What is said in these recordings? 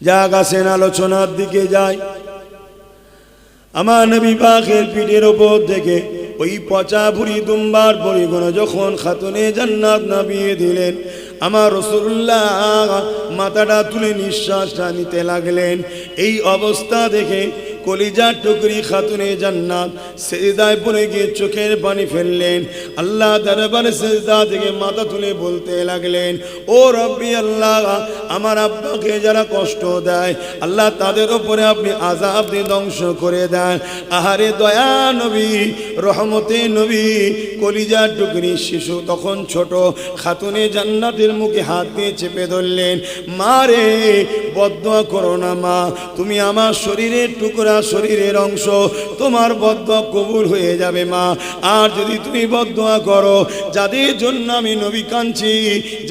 যাক আসেন আলোচনার দিকে যাই। আমার নবী পাকের পিঠের ওপর থেকে ওই পচা বুড়ি দুম্বার পরিগণ যখন খাতুনে জান্নাত নামিয়ে দিলেন, আমার রাসূলুল্লাহ মাথাটা তুলে নিঃশ্বাসটা নিতে লাগলেন। এই অবস্থা দেখে কলিজার টুকরি খাতুনে জান্নাত সিজদায় পড়ে গিয়ে চোখের পানি ফেললেন। আল্লাহ দরবারে সিজদা থেকে মাথা তুলে বলতে লাগলেন, ও রব্বি আল্লাহ, আমার আব্বাকে যারা কষ্ট দেয় আল্লাহ তাদের উপরে আপনি আযাব দিয়ে ধ্বংস করে দেন। আহারে দয়া নবী, রহমতে নবী, কলিজার টুকরি শিশু তখন ছোট খাতুনে জান্নাতের মুখে হাত দিয়ে চেপে ধরলেন। মা রে, বদদুয়া করো না মা, তুমি আমার শরীরের টুকরা, শরীরের অংশ, তোমার বদদুয়া কবুল হয়ে যাবে মা। আর যদি তুমি বদদুয়া করো, যাদের জন্য আমি নবী কাঁদছি,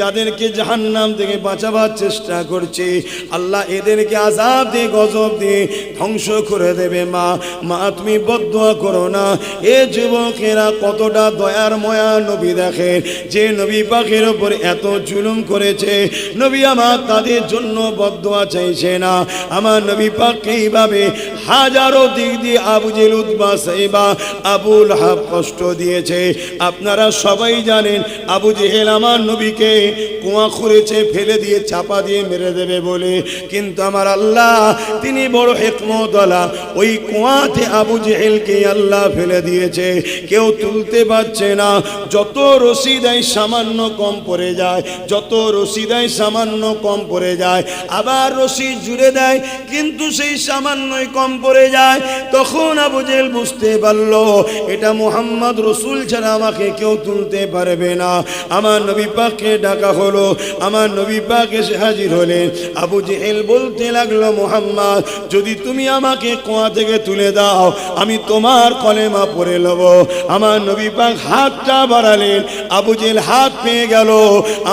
যাদেরকে জাহান্নাম থেকে বাঁচাবার চেষ্টা করছি, আল্লাহ এদেরকে আযাব দিয়ে গজব দিয়ে ধ্বংস করে দেবে মা। মা তুমি বদদুয়া করো না। এ যুবকেরা কতটা দয়ার ময়া নবী দেখেন, যে নবী পাকের ওপর এত জুলুম করেছে, নবী আমার তাদের জন্য বদদুয়া চাইছে না। আমার নবী পাককে এইভাবে হাজারো দিক দিয়ে আবু জেহেল, উতবা, সাইবা, আবু লাহাব কষ্ট দিয়েছে। আপনারা সবাই জানেন আবু জেহেল আমার নবীকে কুয়া খুঁড়েছে, ফেলে দিয়ে চাপা দিয়ে মেরে দেবে বলে, কিন্তু আমার আল্লাহ তিনি বড় হিকমতওয়ালা, ওই কুয়াতে আবু জেহেলকে আল্লাহ ফেলে দিয়েছে, কেউ তুলতে পারছে না। যত রশি দেয় সামান্য কম পড়ে যায়, যত রশি দেয় সামান্য কম পড়ে যায়, আবার রশি জুড়ে দেয় কিন্তু সেই সামান্যই কম পড়ে যায়। তখন আবু জেহেল বুঝতে পারলো এটা মুহাম্মদ রাসূল ছাড়া আমাকে কেউ তুলতে পারবে না। আমার নবী পাককে ডাকা হলো, আমার নবী পাক এসে হাজির হলেন। আবু জেহেল বলতে লাগলো, মুহাম্মদ যদি তুমি আমাকে কুয়া থেকে তুলে দাও, আমি তোমার কলেমা পড়ে নেব। আমার নবী পাক হাতটা বাড়ালেন, আবু জেহেল হাত পেয়ে গেল,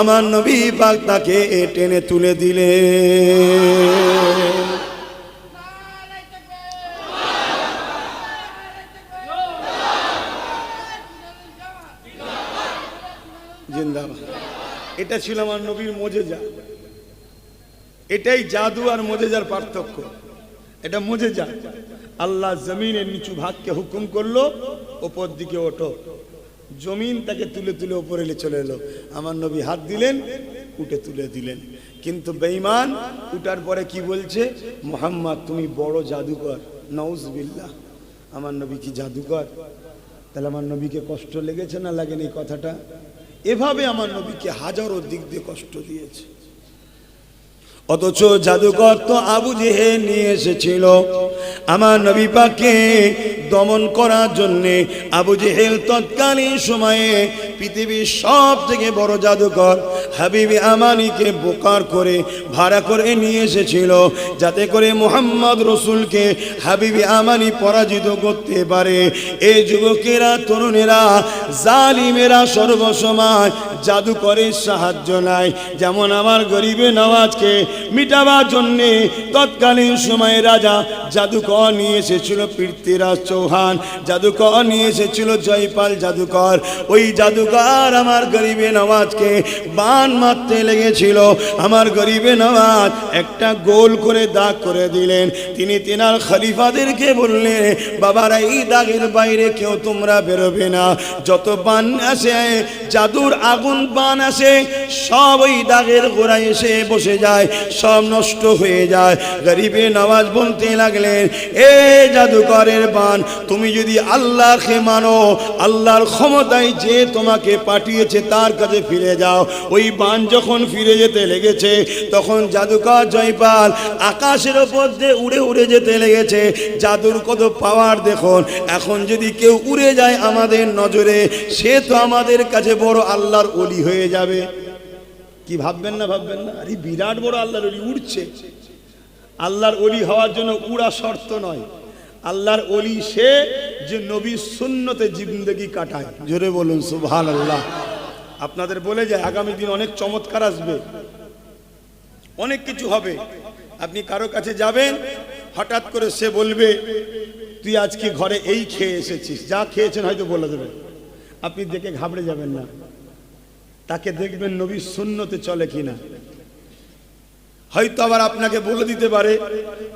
আমার নবী পাক তাকে টেনে তুলে দিলেন। জিন্দাবাদ। এটা ছিল আমার নবীর মুজিজা। এটাই জাদু আর মুজিজার পার্থক্য। এটা মুজিজা, আল্লাহ জমিনের নিচু ভাগকে হুকুম করলো উপর দিকে ওঠো, জমিন তাকে তুলে তুলে উপরে চলে এলো। আমার নবী হাত দিলেন, উঠে তুলে দিলেন। কিন্তু বেঈমান উঠার পরে কি বলছে, মুহাম্মদ তুমি বড় জাদুকর। নাউজুবিল্লাহ। আমার নবী কি জাদুকর? তাহলে আমার নবীকে কষ্ট লেগেছে না লাগেনি কথাটা? এভাবে আমার নবীকে হাজারো দিক দিয়ে কষ্ট দিয়েছে। অথচ জাদুকর তো আবু জেহেল নিয়ে এসেছিল আমার নবী পাককে দমন করার জন্যে। আবু জেহেল তৎকালীন সময়ে পৃথিবীর সব থেকে বড় জাদুকর হাবিব আমানিকে বোকার করে ভাড়া করে নিয়ে এসেছিল, যাতে করে মুহাম্মদ রাসূলকে হাবিব আমানি পরাজিত করতে পারে। এই যুবকেরা, তরুণেরা, জালিমেরা সর্বসময় জাদুকরের সাহায্য নেয়। যেমন আমার গরিবে নওয়াজকে মিটাবার জন্যে তৎকালীন সময়ে রাজা জাদুকর নিয়ে এসেছিল পৃথ্বীরাজ চৌহান, জাদুকর নিয়ে এসেছিল জয়পাল জাদুকর। ওই জাদুকর আমার গরিবে নওয়াজকে বান মারতে লেগেছিল। আমার গরিবে নওয়াজ একটা গোল করে দাগ করে দিলেন। তিনি তিনার খলিফাদেরকে বললেন, বাবারা এই দাগের বাইরে কেউ তোমরা বেরোবে না। যত বান আসে, জাদুর আগুন বান আসে, সব ওই দাগের গোড়ায় এসে বসে যায়, সব নষ্ট হয়ে যায়। গরিবে নওয়াজ বলতে লাগলেন, এ জাদুকরের বান, তুমি যদি আল্লাহকে মানো, আল্লাহর ক্ষমতায় যে তোমাকে পাঠিয়েছে তার কাছে ফিরে যাও। ওই বান যখন ফিরে যেতে লেগেছে, তখন জাদুকর জয়পাল আকাশের ওপর দিয়ে উড়ে উড়ে যেতে লেগেছে। জাদুর কত পাওয়ার দেখুন। এখন যদি কেউ উড়ে যায় আমাদের নজরে, সে তো আমাদের কাছে বড় আল্লাহর ওলি হয়ে যাবে। কি ভাববেন না, ভাববেন না? আরে বিরাট বড় আল্লাহর ওলি উড়ছে। আল্লাহর ওলি হওয়ার জন্য উড়া শর্ত নয়। আল্লাহর ওলি সে যে নবীর সুন্নতে জিন্দেগি কাটায়। জোরে বলুন সুবহানাল্লাহ। আপনাদের বলে যায় আগামী দিন অনেক চমৎকার আসবে, অনেক কিছু হবে। আপনি কারো কাছে যাবেন, হঠাৎ করে সে বলবে, তুই আজকে ঘরে এই খেয়ে এসেছিস, যা খেয়েছেন হয়তো বলে দেবে। আপনি দেখে ঘাবড়ে যাবেন না, তাকে দেখবেন নবীর সুন্নতে চলে কিনা। হয়তো আবার আপনাকে বলে দিতে পারে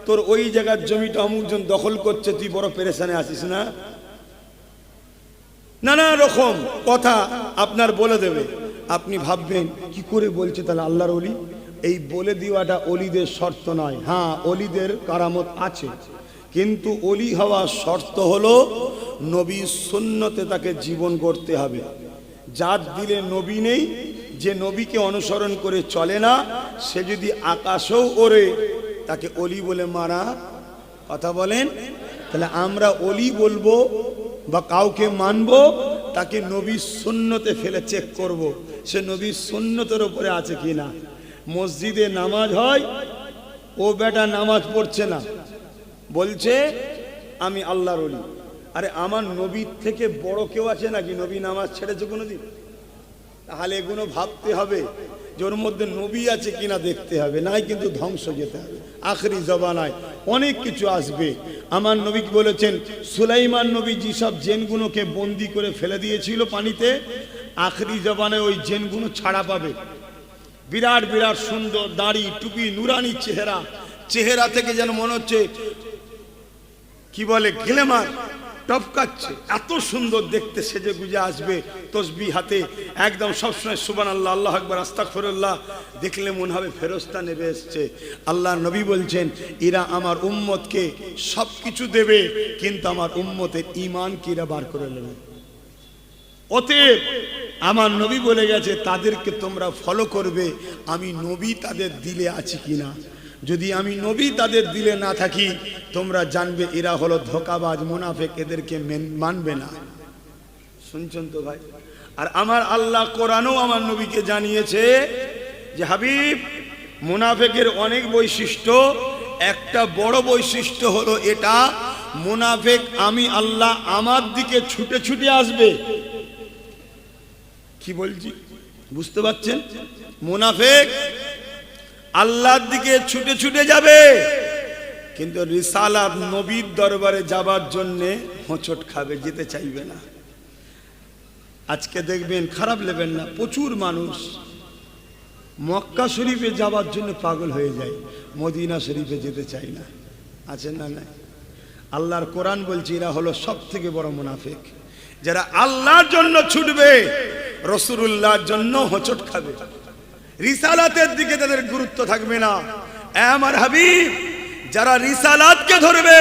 তোর ওই জায়গার জমিটা অমুকজন দখল করছে, তুই বড় পেরেশানে আসিস না। নানা রকম কথা আপনার বলে দেবে। আপনি ভাববেন কি করে বলছে তাহলে আল্লাহর ওলি? এই বলে দেওয়াটা ওলিদের শর্ত নয়। হ্যাঁ, ওলিদের কারামত আছে, কিন্তু ওলি হওয়ার শর্ত হলো নবীর সুন্নতে তাকে জীবন করতে হবে। যার দিলে নবী নেই, যে নবীকে অনুসরণ করে চলে না, সে যদি আকাশেও ওড়ে তাকে অলি বলে মারা। কথা বলেন? তাহলে আমরা অলি বলবো বা কাউকে মানবো, তাকে নবীর সুন্নতে ফেলে চেক করব সে নবীর সুন্নতের উপরে আছে কিনা। মসজিদে নামাজ হয়, ও বেটা নামাজ পড়ছে না, বলছে আমি আল্লাহর ওলি। আরে আমার নবীর থেকে বড় কেউ আছে নাকি? নবী নামাজ ছেড়েছে কোনোদিন? তাহলে এগুলো ভাবতে হবে যে ওর মধ্যে নবী আছে কিনা দেখতে হবে, নাই কিন্তু ধ্বংস যেতে হবে। আখরি জবানায় অনেক কিছু আসবে। আমার নবী বলেছেন, সুলাইমান নবী যেসব জেনগুলোকে বন্দি করে ফেলে দিয়েছিল পানিতে, আখরি জবানায় ওই জেনগুলো ছাড়া পাবে। বিরাট বিরাট সুন্দর দাড়ি, টুপি, নুরানি চেহারা, চেহারা থেকে যেন মনে হচ্ছে কি বলে গ্লেমার টপকাচ্ছে, এত সুন্দর দেখতে সেজে গুজে আসবে, তসবিহ হাতে, একদম সবসময় সুবহানাল্লাহ, আল্লাহু আকবার, আস্তাগফিরুল্লাহ। দেখলে মনে হবে ফেরেশতা নেমে এসছে। আল্লাহর নবী বলছেন, এরা আমার উম্মতকে সব কিছু দেবে, কিন্তু আমার উম্মতের ঈমানকে এরা বার করে নেবে। অতএব আমার নবী বলে গেছে, তাদেরকে তোমরা ফলো করবে, আমি নবী তাদের দিলে আছি কিনা। যদি আমি নবী তাদের দিলে না থাকি, তোমরা জানবে এরা হলো ধোঁকাবাজ, মুনাফিক, এদেরকে মানবে না। শুনছেন তো ভাই? আর আমার আল্লাহ কোরআনেও আমার নবীকে জানিয়েছে যে হাবিব, মুনাফিকের অনেক বৈশিষ্ট্য, একটা বড় বৈশিষ্ট্য হলো এটা, মুনাফিক আমি আল্লাহ আমার দিকে ছুটে ছুটে আসবে। কি বলছি বুঝতে পারছেন? মুনাফিক আল্লাহর দিকে ছুটে ছুটে যাবে, কিন্তু রিসালাত নবীর দরবারে যাবার জন্য হোঁচট খাবে, যেতে চাইবে না। আজকে দেখবেন, খারাপ নেবেন না, প্রচুর মানুষ মক্কা শরীফে যাবার জন্য পাগল হয়ে যায়, মদিনা শরীফে যেতে চায় না। আছেন না? নাই? আল্লাহর কোরআন বলছে এরা হলো সব থেকে বড় মুনাফিক, যারা আল্লাহর জন্য ছুটবে, রাসূলুল্লাহর জন্য হোঁচট খাবে, রিসালাতের দিকে তাদের গুরুত্ব থাকবে না। আমার হাবিব, যারা রিসালাতকে ধরবে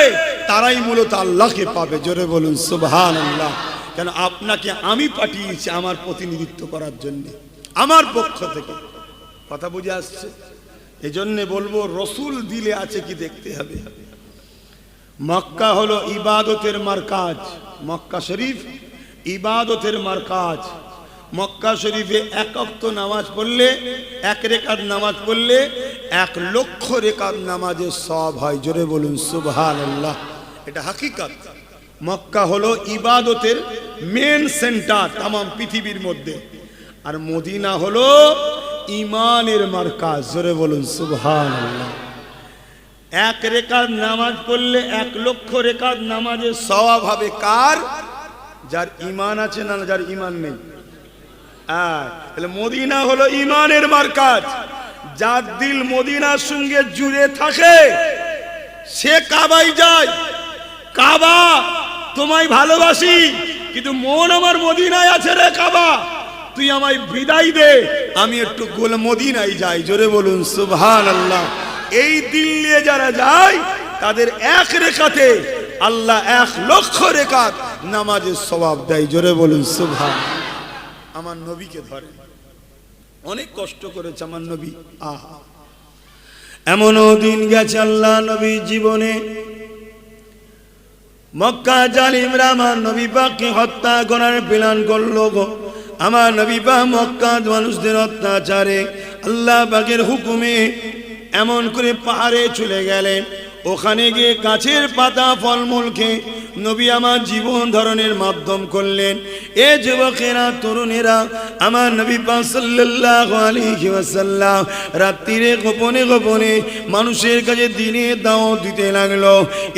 তারাই মূলত আল্লাহকে পাবে। জোরে বলুন সুবহানাল্লাহ। কেন? আপনাকে আমি পাঠিয়েছি আমার প্রতিনিধিত্ব করার জন্য, আমার পক্ষ থেকে। কথা বুঝে আসছে? এই জন্য বলবো, রসুল দিলে আছে কি দেখতে হবে। মক্কা হলো ইবাদতের মারকাজ, মক্কা শরীফ ইবাদতের মারকাজ। মক্কা শরীফে এক ওয়াক্ত নামাজ পড়লে, এক রেকাত নামাজ পড়লে 1 লক্ষ রেকাত নামাজের সওয়াব হয়। জোরে বলুন সুবহানাল্লাহ। এটা হাকিকত। মক্কা হলো ইবাদতের মেন সেন্টার তাম পৃথিবীর মধ্যে, আর মদিনা হলো ঈমানের মারকাজ। জোরে বলুন সুবহানাল্লাহ। 1 রেকাত নামাজ পড়লে 1 লক্ষ রেকাত নামাজের সওয়াব হবে কার? যার ঈমান আছে, না যার ঈমান নেই। তাহলে মদিনা হলো ঈমানের মারকাজ। যার দিল মদিনার সঙ্গে জুড়ে থাকে সে কাবায় যায়। কাবা তোমায় ভালোবাসি, কিন্তু মন আমার মদিনায় আছে রে কাবা, তুই আমায় বিদায় দে, আমি একটু গোল মদিনায় যাই। জোরে বলুন সুবহানাল্লাহ। এই দিল নিয়ে যারা যায় তাদের 1 রেকাতে আল্লাহ 1 লক্ষ রেকাত নামাজের সওয়াব দেয়। জোরে বলুন সুবহানাল্লাহ। আমার নবীকে ধরে, অনেক কষ্ট করেছে আমার নবী। আহা, এমনও দিন গেছে আল্লাহ নবী জীবনে, মক্কা জালিমরা আমার নবী পাককে হত্যা করার প্ল্যান করলো গো। আমার নবী পাক মক্কা মানুষদের অত্যাচারে আল্লাহ পাকের হুকুমে এমন করে পাহাড়ে চলে গেলেন। ওখানে গিয়ে গাছের পাতা ফলমূল খেয়ে নবী আমার জীবন ধারণের মাধ্যম করলেন। এ যুবকেরা, তরুণেরা, আমার নবী পাক সাল্লাল্লাহু আলাইহি ওয়াসাল্লাম রাত্রিরে গোপনে গোপনে মানুষের কাছে দিনে দাওয়াত দিতে লাগলো।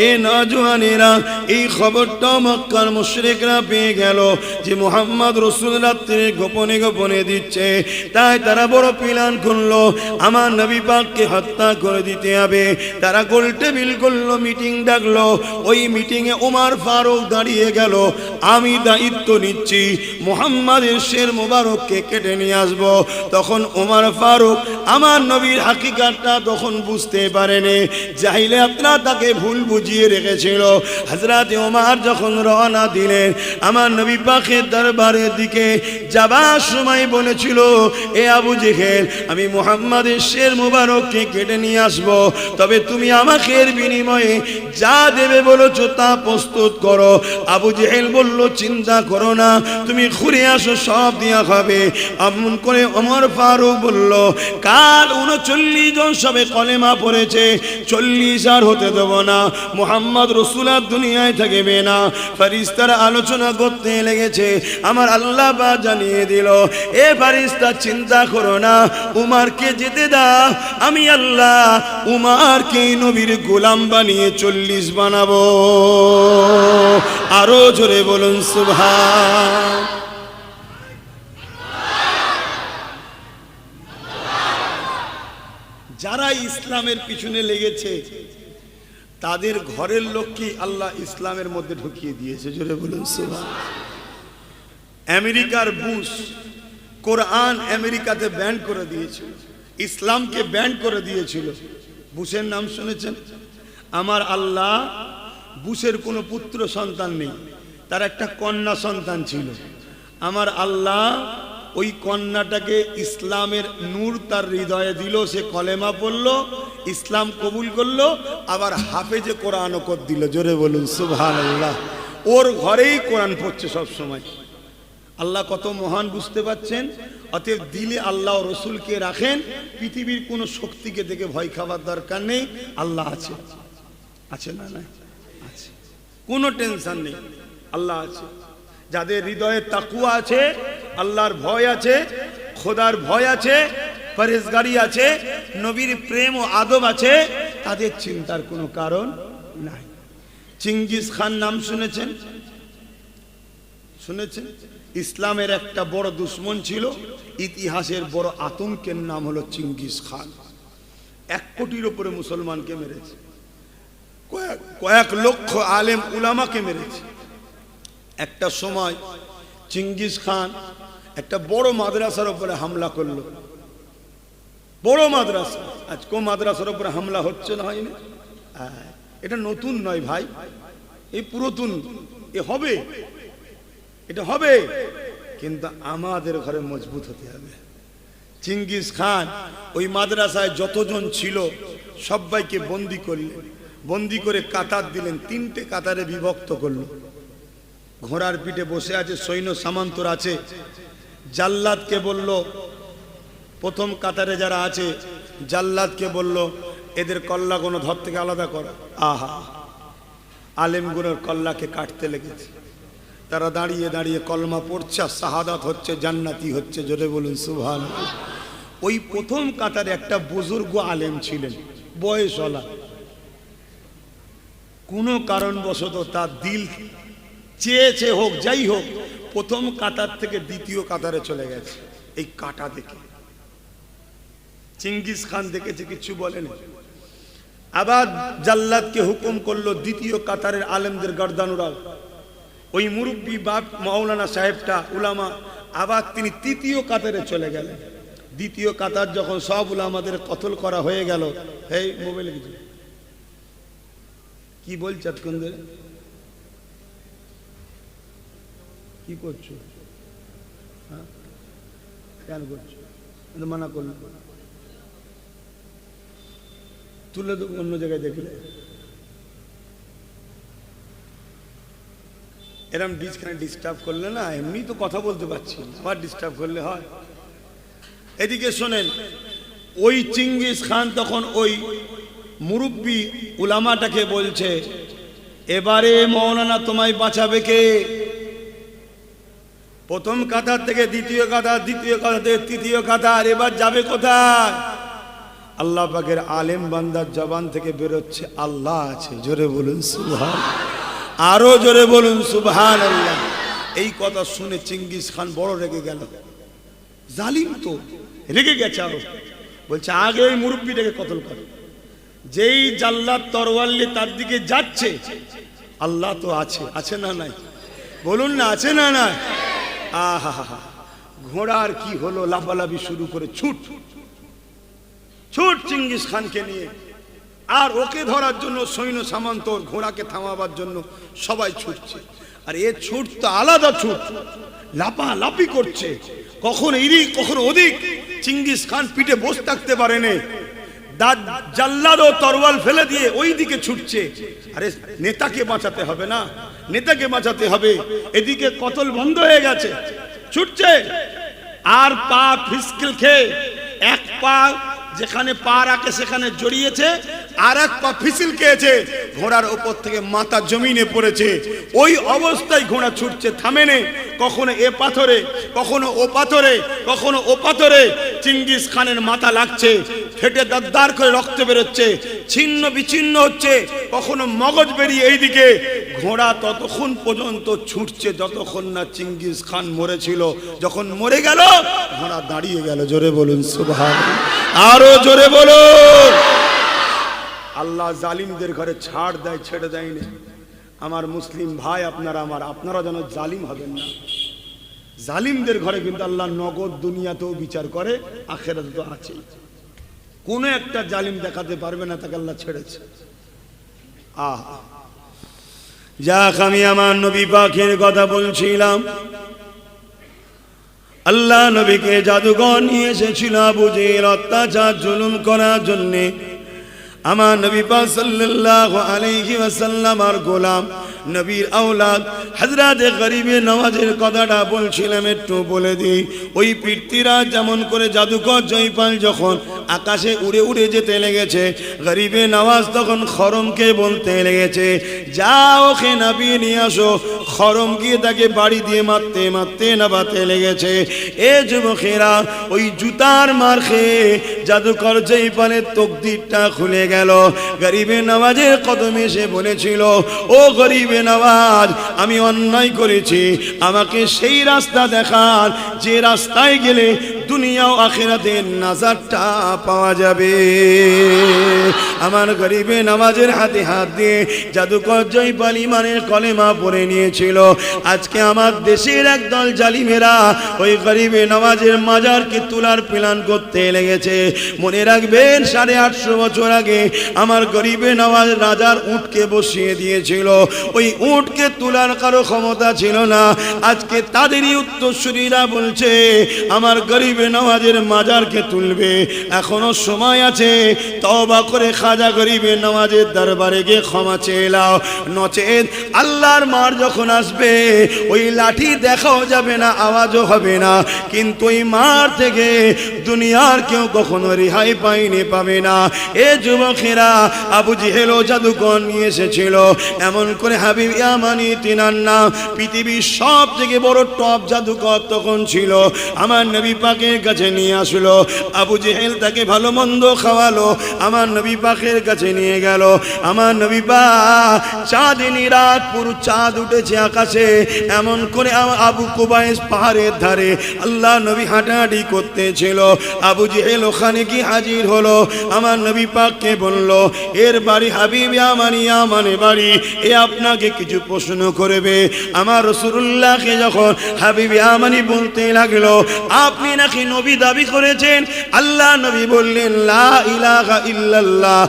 এ নওজওয়ানেরা, এই খবরটা মক্কার মুশরিকরা পেয়ে গেল যে মুহাম্মদ রাসূল রাত্রিরে গোপনে গোপনে দিচ্ছে। তাই তারা বড় প্ল্যান করলো, আমার নবী পাককে হত্যা করে দিতে হবে। তারা গোল টেবিল করলো, মিটিং ডাকলো। ওই মিটিংয়ে ওমর ফারুক দাঁড়িয়ে গেল, আমি দায়িত্ব নিচ্ছি মুহাম্মাদের শের মোবারককে কেটে নিয়ে আসবো। তখন ওমর ফারুক আমার নবীর হাকিকাতটা তখন বুঝতে পারেনি, চাইলে আপনারা তাকে ভুল বুঝিয়ে রেখেছিল। হযরত ওমর যখন রওনা দিলেন আমার নবী পাকের দরবারের দিকে যাবার সময় বলেছিল, এ আবু জেহেল, আমি মুহাম্মাদের শের মোবারককে কেটে নিয়ে আসবো, তবে তুমি আমাকে এর বিনিময়ে যা দেবে বলেছো তা প্রস্তুত করো। আবু জেহেল বলল, চিন্তা করো না, তুমি ঘুরে আসো, সব দেয়া হবে। এমন করে ওমর ফারুক বলল, কাল 39 জন সবে কলেমা পড়েছে, 40 আর হতে দেব না। মুহাম্মদ রাসূল আর দুনিয়ায় থাকবে না। ফেরেশতারা আলোচনা করতে লেগেছে। আমার আল্লাহ বা জানিয়ে দিল, এ ফেরেশতা, চিন্তা করো না, উমারকে যেতে দাও, আমি আল্লাহ উমারকে নবীর গোলাম বানিয়ে 40 বানাবো। আরো জোরে বলুন সুবহান। যারা ইসলামের পিছনে লেগেছে তাদের ঘরের লোককে আল্লাহ ইসলামের মধ্যে ঢুকিয়ে দিয়েছে। জোরে বলুন সুবহান। আমেরিকার বুশ কোরআন আমেরিকাতে ব্যান করে দিয়েছিল, ইসলামকে ব্যান করে দিয়েছিল। বুশের নাম শুনেছেন? আমার আল্লাহ, বুশের কোনো পুত্র সন্তান নেই, তার একটা কন্যা সন্তান ছিল। আমার আল্লাহ ওই কন্যাটাকে ইসলামের নূর তার হৃদয়ে দিল, সে কলেমা পড়ল, ইসলাম কবুল করলো, আবার হাফেজে কোরআনও কর দিল। জোরে বলুন সুবহানাল্লাহ। ওর ঘরেই কোরআন পড়ছে সব সময়। আল্লাহ কত মহান বুঝতে পাচ্ছেন? অতএব দিলে আল্লাহ রসুলকে রাখেন, পৃথিবীর কোনো শক্তিকে দেখে ভয় খাবার দরকার নেই। আল্লাহ আছে, আছে না? নাই, আছে, কোনো টেনশন নেই, আল্লাহ আছে। যাদের হৃদয়ে তাকওয়া আছে, আল্লাহর ভয় আছে, খোদার ভয় আছে, পরহেজগারি আছে, নবীর প্রেম ও আদব আছে, তাদের চিন্তার কোনো কারণ নাই। চিঙ্গিস খান নাম শুনেছেন? শুনেছেন? ইসলামের একটা বড় দুশ্মন ছিল, ইতিহাসের বড় আতঙ্কের নাম হলো চিঙ্গিস খান। 1 কোটির উপরে মুসলমানকে মেরেছে, কয়েক লক্ষ আলেম উলামাকে মেরেছে। একটা সময় চিঙ্গিস খান একটা বড় মাদ্রাসার উপরে হামলা করলো, বড় মাদ্রাসা। আজকেও মাদ্রাসার উপরে হামলা হচ্ছে না, হয়নি? এটা নতুন নয় ভাই, এই পুরাতন। এ হবে, এটা হবে, কিন্তু আমাদের ঘরে মজবুত হতে হবে। চিঙ্গিস খান ওই মাদ্রাসায় যতজন ছিল সবাইকে বন্দি করলেন, বন্দি করে কাতার দিলেন, 3টে কাতারে বিভক্ত করলো। ঘোড়ার পিঠে বসে আছে, সৈন্য সামন্তর আছে। জাল্লাদকে বলল, প্রথম কাতারে যারা আছে, জাল্লাদকে বলল, এদের কল্লা কোনো ধর থেকে আলাদা করো। আহা, আলেমগুলোর কল্লাকে কাটতে লেগেছে। তারা দাঁড়িয়ে দাঁড়িয়ে কলমা পড়ছে, শাহাদাত হচ্ছে, জান্নাতি হচ্ছে। জোরে বলুন সুবহানাল্লাহ। ওই প্রথম কাতারে একটা বুজুর্গ আলেম ছিলেন, বয়সওয়ালা। কোনো কারণবশত তার দিল চেয়েছে হোক, যাই হোক, প্রথম কাতার থেকে দ্বিতীয় কাতারে চলে গেছে। এই কাটা দেখে চিঙ্গিস খান দেখেছে, কিছু বলেনি। আবার জাল্লাদকে হুকুম করলো, দ্বিতীয় কাতারের আলেমদের গর্দান উড়াও। ওই মুরব্বী বাপ মাওলানা সাহেবটা উলামা, আবার তিনি তৃতীয় কাতারে চলে গেলেন। দ্বিতীয় কাতার যখন সব উলামাদের কতল করা হয়ে গেল, এই মোবাইলে কিছু কি বলছে? এতক্ষণ ধরে কি করছো? হ্যাঁ, কেন করছো? মানা করলো, তুলে দেবো অন্য জায়গায় দেখলে। এরম ডিস্টার্ব করলে না, এমনি তো কথা বলতে পারছি, আবার ডিস্টার্ব করলে হয়। এদিকে শোনেন, ওই চিঙ্গিস খান তখন ওই মুরব্বী উলামাটাকে বলছে এবারে মৌলানা তোমায় বাঁচাবে কে? প্রথম কাতার থেকে দ্বিতীয় কাতার, দ্বিতীয় কাতার থেকে তৃতীয় কাতার, এবার যাবে কোথায়? আল্লাহ পাকের আলেম বান্দার জবান থেকে বেরোচ্ছে আল্লাহ আছে, জোরে বলুন সুবহান, আরো জোরে বলুন সুবহানাল্লাহ। এই কথা শুনে চেঙ্গিস খান বড় রেগে গেল। জালিম তো রেগে গেছে আরো, বলছে আগে ওই মুরব্বীটাকে কতল কর। যেই জাল্লাদ তরোয়াল নিয়ে তার দিকে যাচ্ছে, আল্লাহ তো আছে, আছে না নাই? বলুন না, আছে না নাই? আহা, ঘোড়ার কি হলো, লাফালাফি শুরু করে ছুট ছুট চেঙ্গিস খানকে নিয়ে। আর ওকে ধরার জন্য সৈন্য সামন্ত, ঘোড়াকে থামাবার জন্য সবাই ছুটছে। আর এ ছুট তো আলাদা ছুট, লাফালাফি করছে, কখন এদিক কখন ওদিক। চেঙ্গিস খান পিঠে বসে থাকতে পারেনি, জাল্লাদ ও তরোয়াল ফেলে দিয়ে ওই দিকে ছুটছে। আরে নেতাকে বাঁচাতে হবে না, নেতাকে বাঁচাতে হবে। এদিকে কতল বন্ধ হয়ে গেছে, ছুটছে। আর পা ফিসকেল খেয়ে এক পা যেখানে পা রাখে সেখানে জড়িয়েছে, আর এক পা ফিসিল খেয়েছে, ঘোড়ার উপর থেকে মাথা জমিনে পড়েছে। ওই অবস্থায় ঘোড়া ছুটছে, থামেনে। কখনো এ পাথরে, কখনো ও পাথরে, কখনো ও পাথরে চেঙ্গিস খানের মাথা লাগছে, ফেটে দাঁড় করে রক্ত বেরোচ্ছে, ছিন্ন বিচ্ছিন্ন হচ্ছে, কখনো মগজ বেরিয়ে এইদিকে। ঘোড়া ততক্ষণ পর্যন্ত ছুটছে যতক্ষণ না চেঙ্গিস খান মরেছিল। যখন মরে গেল, ঘোড়া দাঁড়িয়ে গেল। জোরে বলুন সুবহানাল্লাহ, আরো জোরে বলুন। আল্লাহ জালিমদের ঘরে ছাড় দেয়, ছেড়ে দেয়নি। আমার মুসলিম ভাই আপনারা যেন জালিম হবেন না। জালিমদের ঘরে কিন্তু আল্লাহ নগদ দুনিয়াতেও বিচার করে, আখিরাতে তো আছেই। কোন একটা জালিম দেখাতে পারবে না তাকে আল্লাহ ছেড়েছে। যাক, আমি আমার নবী পাকের কথা বলছিলাম। আল্লাহ নবীকে জাদুকর নিয়ে এসেছিল আবু জেহেল অত্যাচার জুলুম করার জন্যে। আমার নবী পাক সাল্লাল্লাহু আলাইহি ওয়াসাল্লাম আর গোলাম নবীর আওলাদ হযরত গরিবে নওয়াজের কথাটা বলছিলাম, একটু বলে দিই। ওই পৃথ্বীরাজ যেমন করে জাদুকর জয়পাল যখন আকাশে উড়ে উড়ে যেতে লেগেছে, গরিবে নওয়াজ তখন খরমকে বলতে লেগেছে, যাও ওকে নাবিয়ে নিয়ে আসো। খরম গিয়ে তাকে বাড়ি দিয়ে মারতে মারতে নাবাতে লেগেছে। এ যুবকেরা, ওই জুতার মার খেয়ে জাদুকর জয়পালের তকদিরটা খুলে গেল। গরিবে নওয়াজের কদমে এসে বলেছিল, ও গরিবে নওয়াজ, আমি অন্যায় করেছি, আমাকে সেই রাস্তা দেখান যে রাস্তায় গেলে দুনিয়া ও আখিরাতের নাজারটা পাওয়া যাবে। আমার গরিবে নওয়াজের হাতে হাত দিয়ে জাদুকর জয়পাল ইমানের কলেমা পড়ে নিয়েছিল। আজকে আমার দেশের একদল জালিমেরা ওই গরিবে নওয়াজের মাজারকে তোলার প্ল্যান করতে লেগেছে। মনে রাখবেন, 850 বছর আগে আমার গরিবে নওয়াজ রাজার উটকে বসিয়ে দিয়েছিল। ওই উটকে তোলার কারো ক্ষমতা ছিল না। আজকে তাদেরই উত্তরসূরিরা বলছে আমার গরিবে নওয়াজের মাজারকে তুলবে। এখনো সময় আছে, তওবা করে খাজা গরিবে নওয়াজের দরবারে গিয়ে ক্ষমা চেয়ে নাও, নচেত আল্লাহর মার যখন আসবে ওই লাঠি দেখাও যাবে না, আওয়াজও হবে না, কিন্তু ওই মার থেকে দুনিয়ার কেউ কখনো রেহাই পাবে না। এ যুবকেরা, আবু জেহেল জাদুকর নিয়ে এসেছিল। এমন করে হাবিব ইয়ামানি তিনার নাম, পৃথিবীর সব থেকে বড় টপ জাদুকর তখন ছিল। আমার নবী পাকের কাছে নিয়ে আসলো। আবু জেহেল তাকে ভালো মন্দ খাওয়ালো, আমার নবী পাকের কাছে নিয়ে গেল। আমার নবী পাক চাঁদিনী রাত, পুরো চাঁদ উঠেছে আকাশে। এমন করে আবু কুবাইস পাহাড়ের ধারে আল্লাহ নবী হাঁটাহাঁটি করতেছিল। আবু জেহেল ওখানে কি হাজির হলো। আমার নবী পাককে বলল, এর বাড়ি হাবিব ইয়ামানে বাড়ি, এ আপনাকে কিছু প্রশ্ন করবে। আমার রাসূলুল্লাহকে যখন হাবিব ইয়ামানি বলতে লাগলো, আপনি নাকি নবী দাবি করেছেন। আল্লাহ নবী বললেন, লা ইলাহা ইল্লাল্লাহ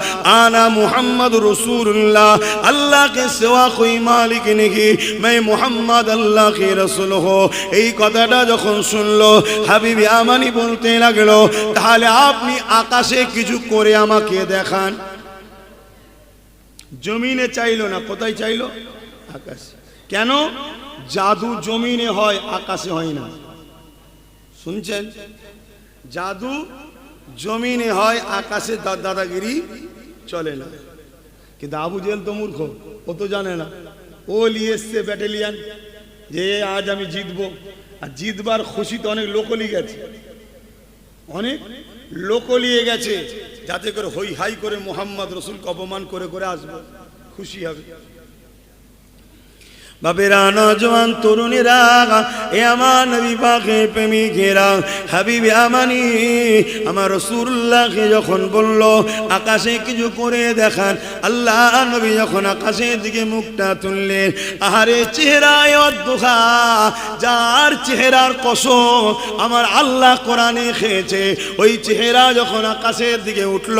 আনা মুহাম্মাদুর রাসূলুল্লাহ, আল্লাহ কে সিওয়া কোই মালিক নেহি, मैं মুহাম্মদ আল্লাহ के रसूल हो। এই কথাটা যখন শুনলো, হাবিব ইয়ামানি বলতে লাগলো, তাহলে আপনি আকাশে কিছু করে আমাকে দেখান। জমিনে চাইলো না, কোথায় চাইলো? আকাশে। কেন? জাদু জমিনে হয়, আকাশে হয় না। শুনছেন? জাদু জমিনে হয়, আকাশে দাদাগিরি চলে না। কিন্তু আবু জেহেল তো মূর্খ, ও তো জানে না। ও নিয়ে এসছে ব্যাটালিয়ান যে আজ আমি জিতবো, আর জিতবার খুশিতে অনেক লোক নিয়ে গেছে, অনেক লোক নিয়ে গেছে যাতে করে হই হাই করে মোহাম্মদ রসুলকে অপমান করে করে আসবো, খুশি হবে। বাবেরা, নওজওয়ান তরুণীরা, এ আমার নবী পাকের প্রেমিকেরা, হাবিবে আমানি আমার রাসূলুল্লাহকে যখন বলল আকাশে কিছু করে দেখান, আল্লাহ নবী যখন আকাশের দিকে মুখটা তুললেন, আহারে চেহারায় অদ্দোহা, যার চেহারার কসম আমার আল্লাহ কোরআনে খেয়েছে, ওই চেহারা যখন আকাশের দিকে উঠল,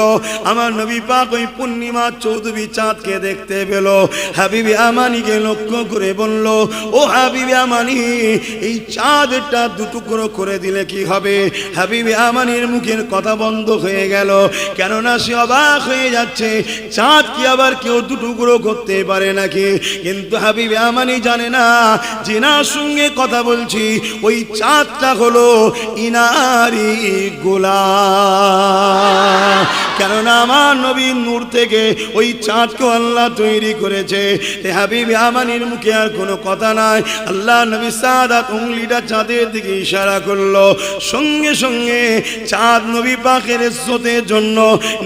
আমার নবী পাক ওই পূর্ণিমা চৌধুরী চাঁদকে দেখতে পেল। হাবিবে আমানিকে লক্ষ্য করে বলল, ও হাবিবে আমানি, এই চাঁদটা দুটুকরো করে দিলে কি হবে? হাবিবে আমানির মুখের কথা বন্ধ হয়ে গেল, কেননা সে অবাক হয়ে যাচ্ছে, চাঁদ কি আবার কেউ দুটুকরো করতে পারে নাকি? কিন্তু হাবিবে আমানি জানে না, জিনার সঙ্গে কথা বলছি, ওই চাঁদটা হলো ইনারি গোলাম, কেননা আমার নবীর নূর থেকে ওই চাঁদকে আল্লাহ তৈরি করেছে। হাবিবে আমানির মুখে আর কোনো কথা নাই। আল্লাহ নবী সাদাত উংলিটা চাঁদের দিকে ইশারা করলো, সঙ্গে সঙ্গে চাঁদ নবী পাকের ইজ্জতের জন্য,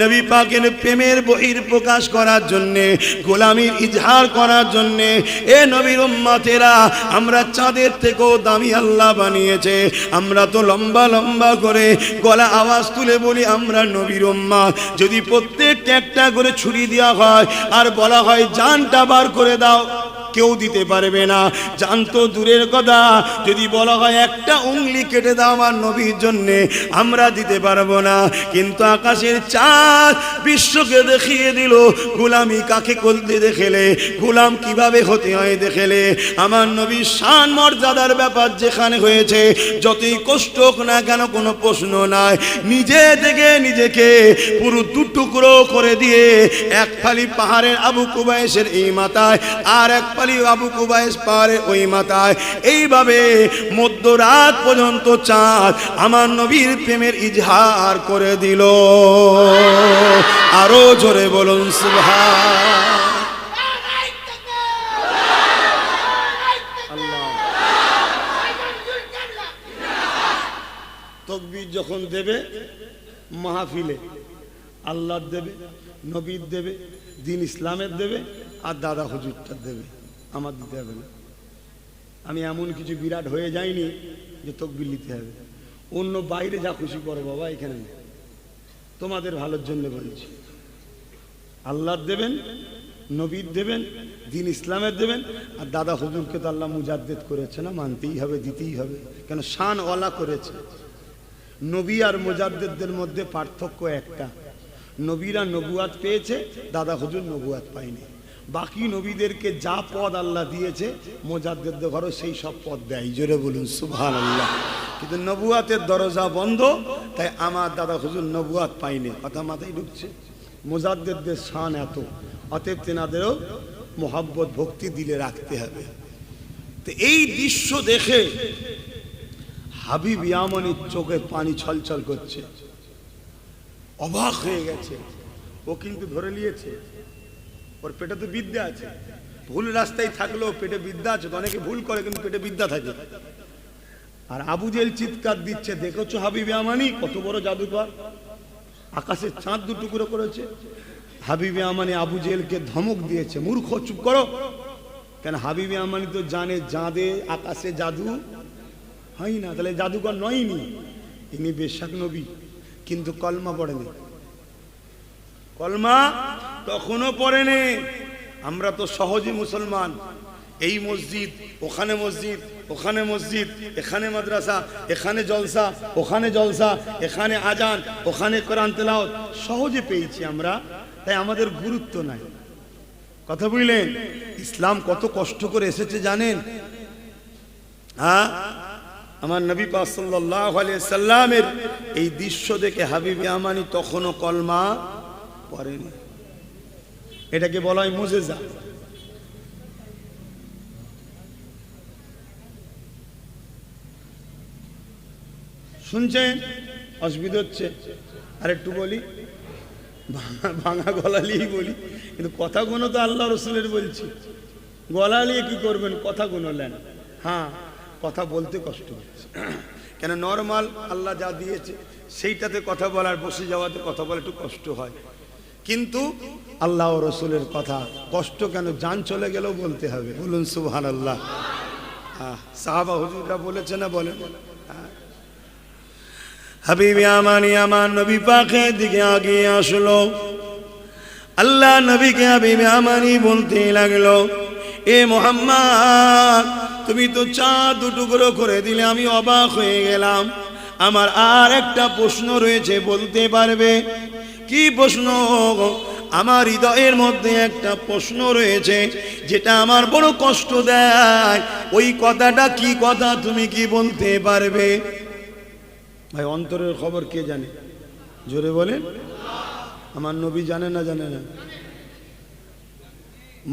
নবী পাকের প্রেমের বহির প্রকাশ করার জন্যে, গোলামীর ইজহার করার জন্যে, এ নবীর উম্মতেরা, আমরা চাঁদের থেকেও দামি আল্লাহ বানিয়েছে। আমরা তো লম্বা লম্বা করে গলা আওয়াজ তুলে বলি আমরা নবীর উম্মত। যদি প্রত্যেককে একটা করে ছুরি দেওয়া হয় আর বলা হয় জানটা বার করে দাও, কেউ দিতে পারবে না। জানতো দূরের কথা, যদি বলা হয় একটা উংলি কেটে দাও আমার নবীর জন্যে, আমরা দিতে পারবো না। কিন্তু আকাশের চাঁদ বিশ্বকে দেখিয়ে দিল গোলামি কাকে করতে দেখেলে, গোলাম কিভাবে হতে হয় দেখেলে। আমার নবীর শান মর্যাদার ব্যাপার যেখানে হয়েছে, যতই কষ্ট হোক না কেন কোনো প্রশ্ন নাই, নিজে থেকে নিজেকে পুরো দুটুকরো করে দিয়ে এক ফালি পাহাড়ের আবু কুবাইসের এই মাথায়, আর এক আবু কুবাইস পারে ওই মাথায়, এইভাবে মধ্যরাত পর্যন্ত চাঁদ আমার নবীর প্রেমের ইজহার করে দিল। আরো জোরে বলুন সুবহান। তাকবীর যখন দেবে মাহফিলে, আল্লাহর দেবে, নবীর দেবে, দিন ইসলামের দেবে, আর দাদা হুজুরটা দেবে, আমার দিতে হবে না। আমি এমন কিছু বিরাট হয়ে যাইনি যে তাকবীর নিতে হবে। অন্য বাইরে যা খুশি করো বাবা, এখানে তোমাদের ভালোর জন্য বলছি। আল্লাহর দেবেন, নবীর দেবেন, দিন ইসলামের দেবেন, আর দাদা হুজুরকে তো আল্লাহ মুজাদ্দেদ করেছে না, মানতেই হবে, দিতেই হবে, কেন শান ওয়ালা করেছে। নবী আর মুজাদ্দেদদের মধ্যে পার্থক্য একটা, নবীরা নবুয়াত পেয়েছে, দাদা হুজুর নবুয়াত পায়নি। বাকি নবীদেরকে যা পদ আল্লাহ দিয়েছে মুজাদ্দেদদের ঘরে সেই সব পদ দেয়, জোরে বলুন সুবহানাল্লাহ। কিন্তু নবুয়াতের দরজা বন্ধ, তাই আমার দাদা হুজুর নবুয়াত পায়নি। কথা মাথায় ঢুকছে? মুজাদ্দেদদের শান এত, অতএব তেনাদেরও মোহাব্বত ভক্তি দিলে রাখতে হবে। তো এই দৃশ্য দেখে হাবিব ইয়ামানির চোখে পানি ছলছল করছে, অবাক হয়ে গেছে। ও কিন্তু ধরে নিয়েছে, ওর পেটে তো বিদ্যা আছে, ভুল রাস্তায় থাকলেও পেটে বিদ্যা আছে। অনেকে ভুল করে কিন্তু পেটে বিদ্যা থাকে। আর আবু জেহেল চিৎকার দিচ্ছে, দেখেছো হাবিব ইয়ামানি কত বড় জাদুকর, আকাশের চাঁদ দুটুকরো করেছে। হাবিব ইয়ামানি আবু জেহেলকে ধমক দিয়েছে, মূর্খ চুপ করো। কেন হাবিব ইয়ামানি তো জানে চাঁদে আকাশে জাদু হয় না, তাহলে জাদুকর নয়নি, ইনি বেশাক নবী। কিন্তু কলমা পড়েনি, কলমা তখনও পড়েনি। আমরা তো সহজে মুসলমান, এই মসজিদ, ওখানে মসজিদ, ওখানে মসজিদ, এখানে মাদ্রাসা, এখানে জলসা, ওখানে জলসা, এখানে আজান, ওখানে কোরআন তেলাওয়াত, সহজে পেয়েছি আমরা, তাই আমাদের গুরুত্ব নাই। কথা বুঝলেন? ইসলাম কত কষ্ট করে এসেছে জানেন? হ্যাঁ, আমার নবী পাক সাল্লাল্লাহু আলাইহি সাল্লামের এই দৃশ্য দেখে হাবিব ইয়ামানি তখনও কলমা পড়েনি। এটাকে বলা হয় মুজিজা। শুনছেন? অসুবিধা হচ্ছে? আর একটু বলি, ভাঙা গলা নিয়েই বলি, কিন্তু কথাগুলো তো আল্লাহ রসুলের বলছি। গলা নিয়ে কি করবেন, কথাগুলো নেন। হ্যাঁ, কথা বলতে কষ্ট হচ্ছে, কেন নর্মাল আল্লাহ যা দিয়েছে সেইটাতে কথা বলার, বসে যাওয়াতে কথা বলা একটু কষ্ট হয়। কিন্তু আল্লাহ ও রসুলের কথা কষ্ট কেন, জান চলে গেলেও বলতে হবে। বলুন সুবহানাল্লাহ। সাহাবা হুজুররা বলেছে না, বলেন। হাবিবি আমানি আমার নবী পাকের দিকে আগিয়ে আসলো। আল্লাহ নবীকে হাবিবি আমানি বলতে লাগলো, এ মুহাম্মদ, তুমি তো চাঁদ দুটুকরো করে দিলে, আমি অবাক হয়ে গেলাম। আমার আর একটা প্রশ্ন রয়েছে, বলতে পারবে? কি প্রশ্ন? আমার হৃদয়ের মধ্যে একটা প্রশ্ন রয়েছে, যেটা আমার বড় কষ্ট দেয়। ওই কথাটা কি কথা, তুমি কি বলতে পারবে? ভাই, অন্তরের খবর কে জানে? জোরে বলেন। আমার নবী জানে না? জানে না?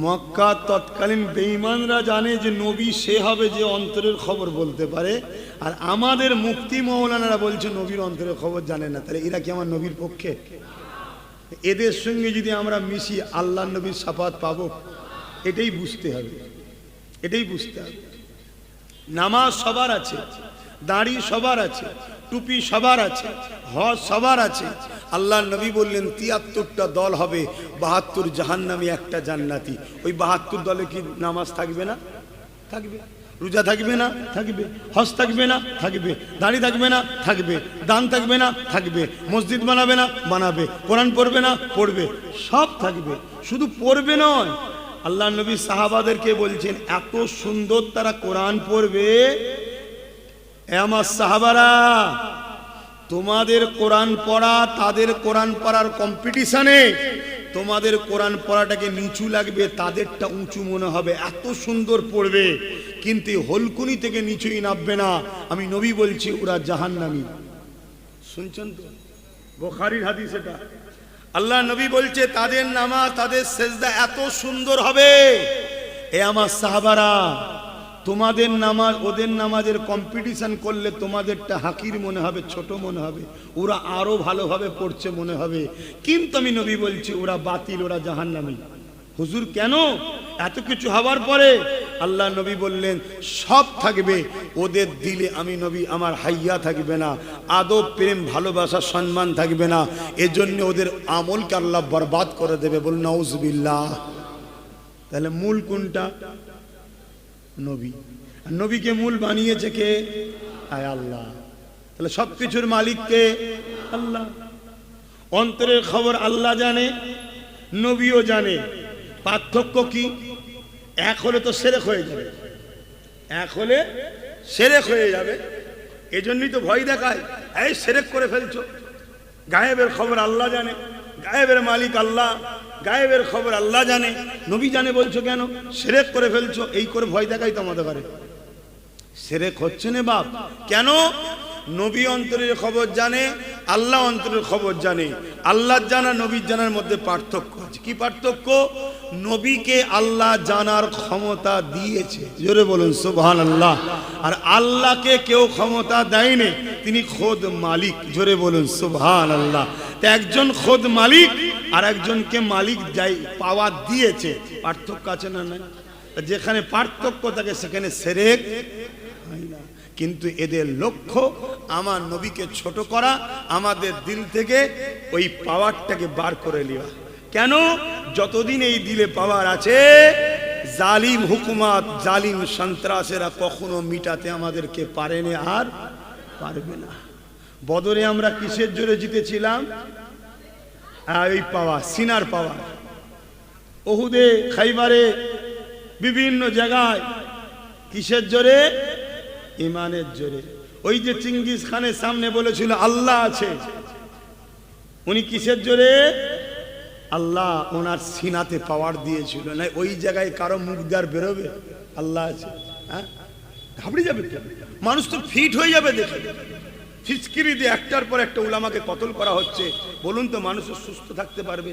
মক্কা তৎকালীন বেঈমানরা জানে যে নবী সে হবে যে অন্তরের খবর বলতে পারে, আর আমাদের মুফতি মাওলানারা বলছে নবীর অন্তরের খবর জানে না। তাহলে এরা কি আমার নবীর পক্ষে? এদের সঙ্গে যদি আমরা মিশি, আল্লাহ নবীর শাফাত পাবো? এটাই বুঝতে হবে, এটাই বুঝতে হবে। নামাজ সবার আছে, দাড়ি সবার আছে, টুপি সবার আছে, হজ সবার আছে। আল্লাহ নবী বললেন ৭৩টা দল হবে, ৭২ জাহান্নামী, একটা জান্নাতি। ওই ৭২ দলে কি নামাজ থাকবে না? থাকবে। রোজা থাকবে না? থাকবে। হজ থাকবে না? থাকবে। দাড়ি থাকবে না? থাকবে। দান থাকবে না? থাকবে। মসজিদ বানাবে না? বানাবে। কোরআন পড়বে না? পড়বে। সব থাকবে, শুধু পড়বে নয়। আল্লাহ নবী সাহাবাদেরকে বলছেন, এত সুন্দর তারা কোরআন পড়বে। আমার সাহাবারা, তোমাদের কোরআন পড়া তাদের কোরআন পড়ার কম্পিটিশনে তোমাদের কোরআন পড়াটাকে নিচু লাগবে, তাদেরটা উঁচু মনে হবে, এত সুন্দর পড়বে। কিন্তু হলকুনি থেকে নিচুই নামবে না। আমি নবী বলছি, ওরা জাহান্নামী। শুনছেন তো? বুখারীর হাদিস এটা। আল্লাহ নবী বলছে, তাদের নামাজ, তাদের সেজদা এত সুন্দর হবে। এ আমার সাহাবারা, তোমাদের নামাজ ওদের নামাজের কম্পিটিশন করলে তোমাদেরটা হাকির মনে হবে, ছোট মনে হবে। ওরা আরো ভালোভাবে পড়ছে মনে হবে। কিন্তু আমি নবী বলছি, ওরা বাতিল, ওরা জাহান্নামী। হুজুর কেন? এত কিছু হওয়ার পরে আল্লাহ নবী বললেন, সব থাকবে, ওদের দিলে আমি নবী আমার হাইয়া থাকবে না, আদব, প্রেম, ভালোবাসা, সম্মান থাকবে না। এজন্য ওদের আমলকে আল্লাহ বরবাদ করে দেবে। বলুন নাউজুবিল্লাহ। তাহলে মূল কোনটা? নবী। নবীকে মূল বানিয়েছে কে? আয় আল্লাহ। তাহলে সবকিছুর মালিক কে? আল্লাহ। অন্তরের খবর আল্লাহ জানে, নবীও জানে। পার্থক্য কি? এক হলে তো শিরক হয়ে যাবে, এক হলে শিরক হয়ে যাবে। এজন্যই তো ভয় দেখায়, এই শিরক করে ফেলছো। গায়েবের খবর আল্লাহ জানে, গায়েবের মালিক আল্লাহ, গায়েবের খবর আল্লাহ জানে, নবী জানে, বলছো কেন? শিরক করে ফেলছো, এই করে ভয় দেখাই তো আমাদের ঘরে। শিরক হচ্ছে না বাপ। কেন? নবী অন্তরের খবর জানে, আল্লাহ অন্তরের খবর জানে। আল্লাহ জানা, নবীর জানার মধ্যে পার্থক্য আছে। কি পার্থক্য? নবীকে আল্লাহ জানার ক্ষমতা দিয়েছে, জোরে বলুন সুবহানাল্লাহ। আর আল্লাহকে কেউ ক্ষমতা দেয়নি, তিনি খোদ মালিক, জোরে বলুন সুবহানাল্লাহ। তো একজন খোদ মালিক আর একজনকে মালিক যাই পাওয়া দিয়েছে, পার্থক্য আছে না? না। যেখানে পার্থক্য থাকে সেখানে শিরক হয় না। কিন্তু এদের লক্ষ্য আমার নবীকে ছোট করা, আমাদের দিল থেকে ওই পাওয়ারটাকে বার করে নেওয়া। কেন? যতদিন এই দিলে পাওয়ার আছে, জালিম হুকুমাত, জালিম সন্ত্রাসেরা কখনো মিটাতে আমাদেরকে পারেনি, আর পারবে না। বদরে আমরা কিসের জোরে জিতেছিলাম? এই পাওয়ার, সিনার পাওয়ার। ওহুদে, খাইবারে, বিভিন্ন জায়গায় কিসের জোরে? ইমানের জোরে। ওই যে চিঙ্গিস খানের সামনে বলেছিল আল্লাহ আছে, উনি কিসের জোরে? আল্লাহ ওনার সিনাতে পাওয়ার দিয়েছিল। না ওই জায়গায় কারো মুখ দ্বার বেরোবে? আল্লাহ আছে, হ্যাঁ? ঘাবড়ে যাবে তো, মানুষ তো ফিট হয়ে যাবে দেখে। ফিচকিরি দিয়ে একটার পর একটা উলামাকে কতল করা হচ্ছে, বলুন তো মানুষ সুস্থ থাকতে পারবে?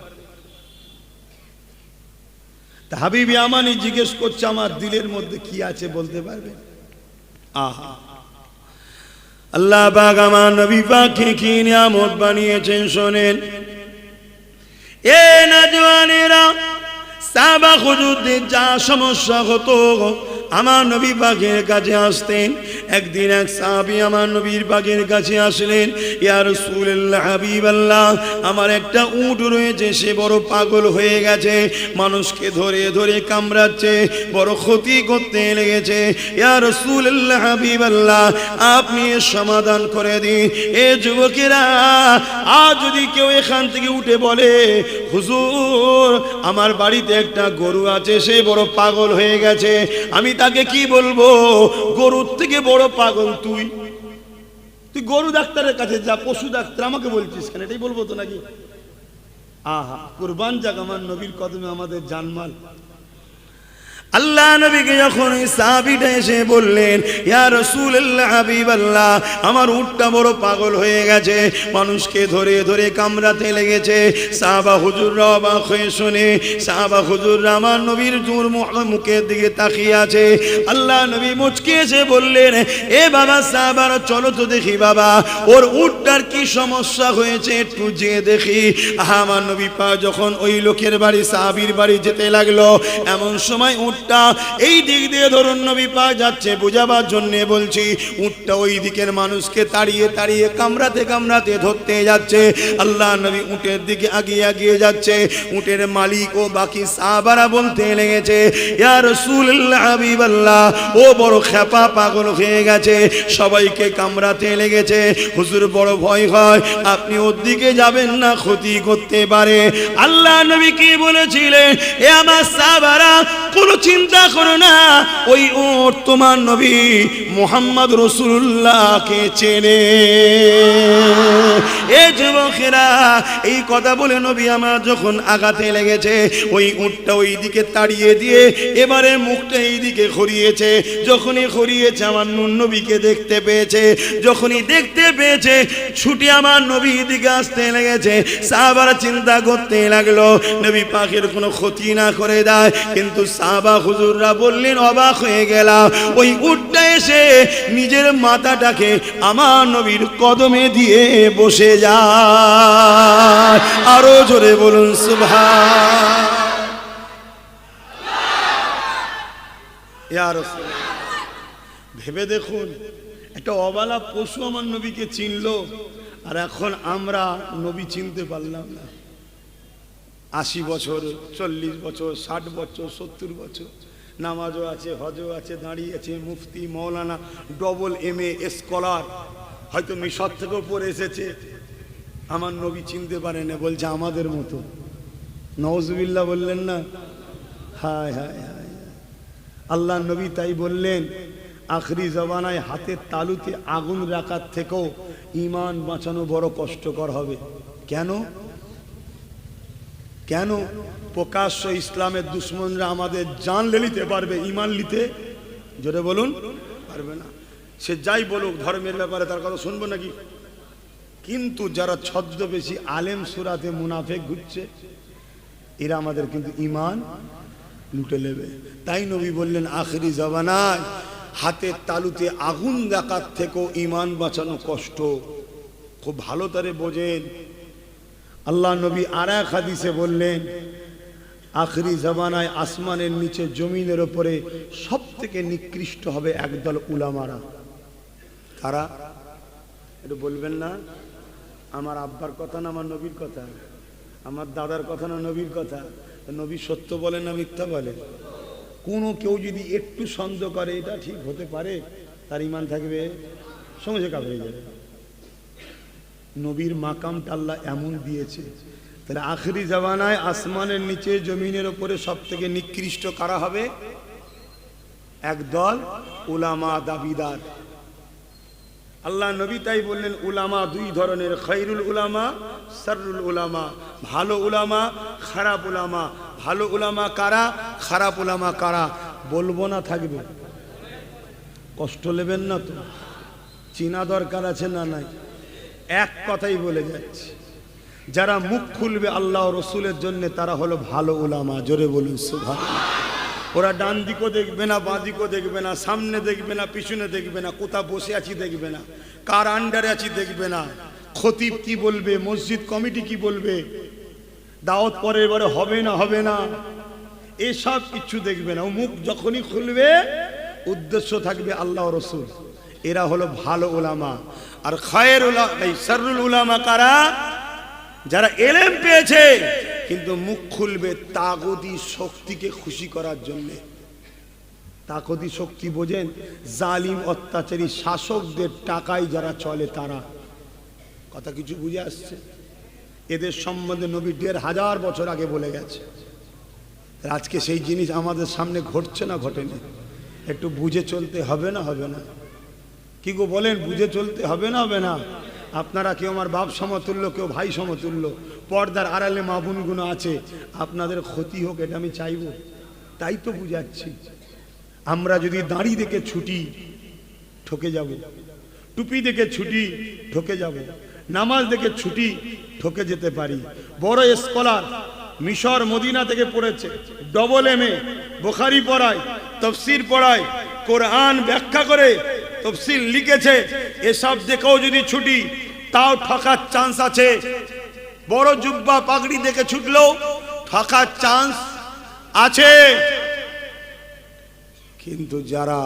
তা হাবিবি আমানি জিজ্ঞেস করছে, আমার দিলের মধ্যে কি আছে বলতে পারবে? আহা, আল্লাহ পাক আমার নবী পাককে কি নিয়ামত বানিয়েছেন শোনেন। এ নওজওয়ানেরা, সাহাবা হুজুরদের যা সমস্যা হতো আমার নবী পাকের কাছে আসতেন। একদিন এক সাহাবী আমার নবীর পাকের কাছে আসলেন, ইয়া রাসূলুল্লাহ, হাবিবাল্লাহ, আমার একটা উট রয়েছে, সে বড় পাগল হয়ে গেছে, মানুষকে ধরে ধরে কামড়াচ্ছে, বড় ক্ষতি করতে লেগেছে। ইয়া রাসূলুল্লাহ, হাবিবাল্লাহ, আপনি এর সমাধান করে দিন। এ যুবকেরা, আজ যদি কেউ এখান থেকে উঠে বলে, হুজুর আমার বাড়িতে একটা গরু আছে, সে বড় পাগল হয়ে গেছে, আমি তাকে কি বলবো? গরুর থেকে বড় পাগল তুই গরু ডাক্তারের কাছে যা, পশু ডাক্তার, আমাকে বলছিস কেন? এটাই বলবো তো নাকি? আহা, কুরবান যাক আমার নবীর কদমে আমাদের জানমাল। আল্লাহ নবীকে যখন এই সাহাবীটা এসে বললেন, ইয়া রাসূলুল্লাহ, হাবিবাল্লাহ, আমার উটটা বড় পাগল হয়ে গেছে, মানুষকে ধরে ধরে কামড়াতে লেগেছে। সাহাবা হুজুররা অবাক হয়ে শুনে, সাহাবা হুজুররা আমার নবীর জোর মুখের দিকে তাকিয়ে আছে। আল্লাহ নবী মুচকি এসে বললেন, এ বাবা সাহাবারা, চলো তো দেখি বাবা ওর উটটার কি সমস্যা হয়েছে, একটু যেয়ে দেখি। আমার নবী পা যখন ওই লোকের বাড়ি, সাহাবীর বাড়ি যেতে লাগলো, এমন সময় উট এই দিক দিয়ে ধরুন নবী পাক যাচ্ছে, বুঝাবার জন্য বলছি, উটটা ওই দিকের মানুষকে তাড়িয়ে তাড়িয়ে কামড়াতে কামড়াতে ধরতে যাচ্ছে। আল্লাহ নবী উটের দিকে আগিয়ে আগিয়ে যাচ্ছে। উটের মালিক ও বাকি সাহাবারা বলতে লেগেছে, ইয়া রাসূলুল্লাহ, হাবিবাল্লাহ, ও বড় খেপা পাগল হয়ে গেছে, সবাইকে কামড়াতে লেগেছে, হুজুর বড় ভয় হয়, আপনি ওর দিকে যাবেন না, ক্ষতি করতে পারে। আল্লাহ নবী কি বলেছিলেন? এ আমার সাহাবারা, কোন চিন্তা করো না, ওই উট তোমার নবী মুহাম্মদ রাসূলুল্লাহকে চেনে। এ যুবকেরা, এই কথা বলে নবী আমার যখন আগাতে লেগেছে, ওই উটটা ওই দিকে তাড়িয়ে দিয়ে এবারে মুখটা এই দিকে ঘুরিয়েছে। যখনই ঘুরিয়েছে, আমার নবীকে দেখতে পেয়েছে। যখনই দেখতে পেয়েছে, ছুটে আমার নবীর দিকে আসতে লেগেছে। সাহাবারা চিন্তা করতে লাগলো নবী পাকের কোনো ক্ষতি না করে দেয়, কিন্তু সাহাবা হুজুররা বললেন, অবাক হয়ে গেলাম, ওই উটটা এসে নিজের মাথাটাকে আমার নবীর কদমে দিয়ে বসে যায়। আরো জোরে বলুন সুবহান। ইয়া রাসূলুল্লাহ, ভেবে দেখুন, একটা অবালা পশু আমার নবীকে চিনলো, আর এখন আমরা নবী চিনতে পারলাম না। 80 বছর, 40 বছর, 60 বছর, 70 বছর, নামাজও আছে, হজও আছে, দাঁড়িয়ে আছে, মুফতি, মৌলানা, ডবল MA স্কলার, হয়তো মিশর থেকেও পড়ে এসেছে, আমার নবী চিনতে পারে না, বলছে আমাদের মতো। নওয়াজুবিল্লাহ বললেন না? হায় হায় হায়। আল্লাহ নবী তাই বললেন, আখরি জবানায় হাতের তালুতে আগুন রাখার থেকেও ঈমান বাঁচানো বড় কষ্টকর হবে। কেন? কেন? প্রকাশ্য ইসলামের দুশ্মনরা আমাদের জান নিতে পারবে, ঈমান নিতে, জোরে বলুন, পারবে না। সে যাই বলুক ধর্মের ব্যাপারে, তার কথা শুনবো নাকি? কিন্তু যারা ছদ্মবেশী আলেম সুরাতে মুনাফেক ঘুরছে, এরা আমাদের কিন্তু ঈমান লুটে নেবে। তাই নবী বললেন, আখরি জবানায় হাতের তালুতে আগুন রাখার থেকেও ঈমান বাঁচানো কষ্ট। খুব ভালো তারে বোঝেন। আল্লাহ নবী আর এক হাদিসে বললেন, আখরি জবানায় আসমানের নিচে জমিনের উপরে সব থেকে নিকৃষ্ট হবে একদল উলামারা। কারা? একটু বলবেন না? আমার আব্বার কথা না আমার নবীর কথা? আমার দাদার কথা না নবীর কথা? নবী সত্য বলেন না মিথ্যা বলেন? কোনো কেউ যদি একটু সন্দেহ করে এটা ঠিক হতে পারে, তার ঈমান থাকবে, সঙ্গে কাজ হয়ে যাবে। নবীর মাকামটা আল্লাহ এমন দিয়েছে। তাহলে আখরি জামানায় আসমানের নিচে জমিনের উপরে সব থেকে নিকৃষ্ট কারা হবে? একদল উলামা দাবিদার। আল্লাহ নবী তাই বললেন, উলামা দুই ধরনের, খায়রুল উলামা, শাররুল উলামা। ভালো উলামা, খারাপ উলামা। ভালো উলামা কারা, খারাপ উলামা কারা? বলবো না, থাকবে, কষ্ট নেবেন না তো? চিনা দরকার আছে না নাই? এক কথাই বলে যাচ্ছে, যারা মুখ খুলবে আল্লাহ রসুলের জন্য তারা হলো ভালো উলামা। জোরে বলুন সুবহানাল্লাহ। ওরা ডান দিকও দেখবে না, বাঁ দিকও দেখবে না, সামনে দেখবে না, পিছনে দেখবে না, কোথা বসে আছি দেখবে না, কার আন্ডারে আছি দেখবে না, খতিব কি বলবে, মসজিদ কমিটি কি বলবে, দাওয়াত পরের বারে হবে না হবে না, এসব কিছু দেখবে না। মুখ যখনই খুলবে উদ্দেশ্য থাকবে আল্লাহ রসুল। এরা হলো ভালো উলামা। আর শাররুল উলামা কারা? যারা এলেম পেয়েছে কিন্তু মুখ খুলবে তাগুতি শক্তিকে খুশি করার জন্য। তাগুতি শক্তি বোঝেন? জালিম অত্যাচারী শাসকদের টাকায় যারা চলে তারা। কথা কিছু বুঝে আসছে? এদের সম্বন্ধে নবী ১৫০০ বছর আগে বলে গেছে। আজকে সেই জিনিস আমাদের সামনে ঘটছে না ঘটেনি? একটু বুঝে চলতে হবে না হবে না? কি গো বলেন, বুঝে চলতে হবে না হবে না? আপনারা কেউ আমার বাপ সমতুল্য, কেউ ভাই সমতুল্য, পর্দার আড়ালে মা বোনগুলো আছে, আপনাদের ক্ষতি হোক এটা আমি চাইব? তাই তো বুঝাচ্ছি। আমরা যদি দাড়ি দেখে ছুটি ঠকে যাব, টুপি দেখে ছুটি ঠকে যাব, নামাজ দেখে ছুটি ঠকে যেতে পারি। বড় স্কলার মিশর মদিনা থেকে পড়েছে, ডবল এমএ, বুখারী পড়ায়, তাফসীর পড়ায়, কোরআন ব্যাখ্যা করে তাফসীর লিখেছে। এসব দেখেও যদি ছুটি তাও ঠকার চান্স আছে। বড় জুব্বা পাগড়ি দেখে ছুটলেও ঠকার চান্স আছে। কিন্তু যারা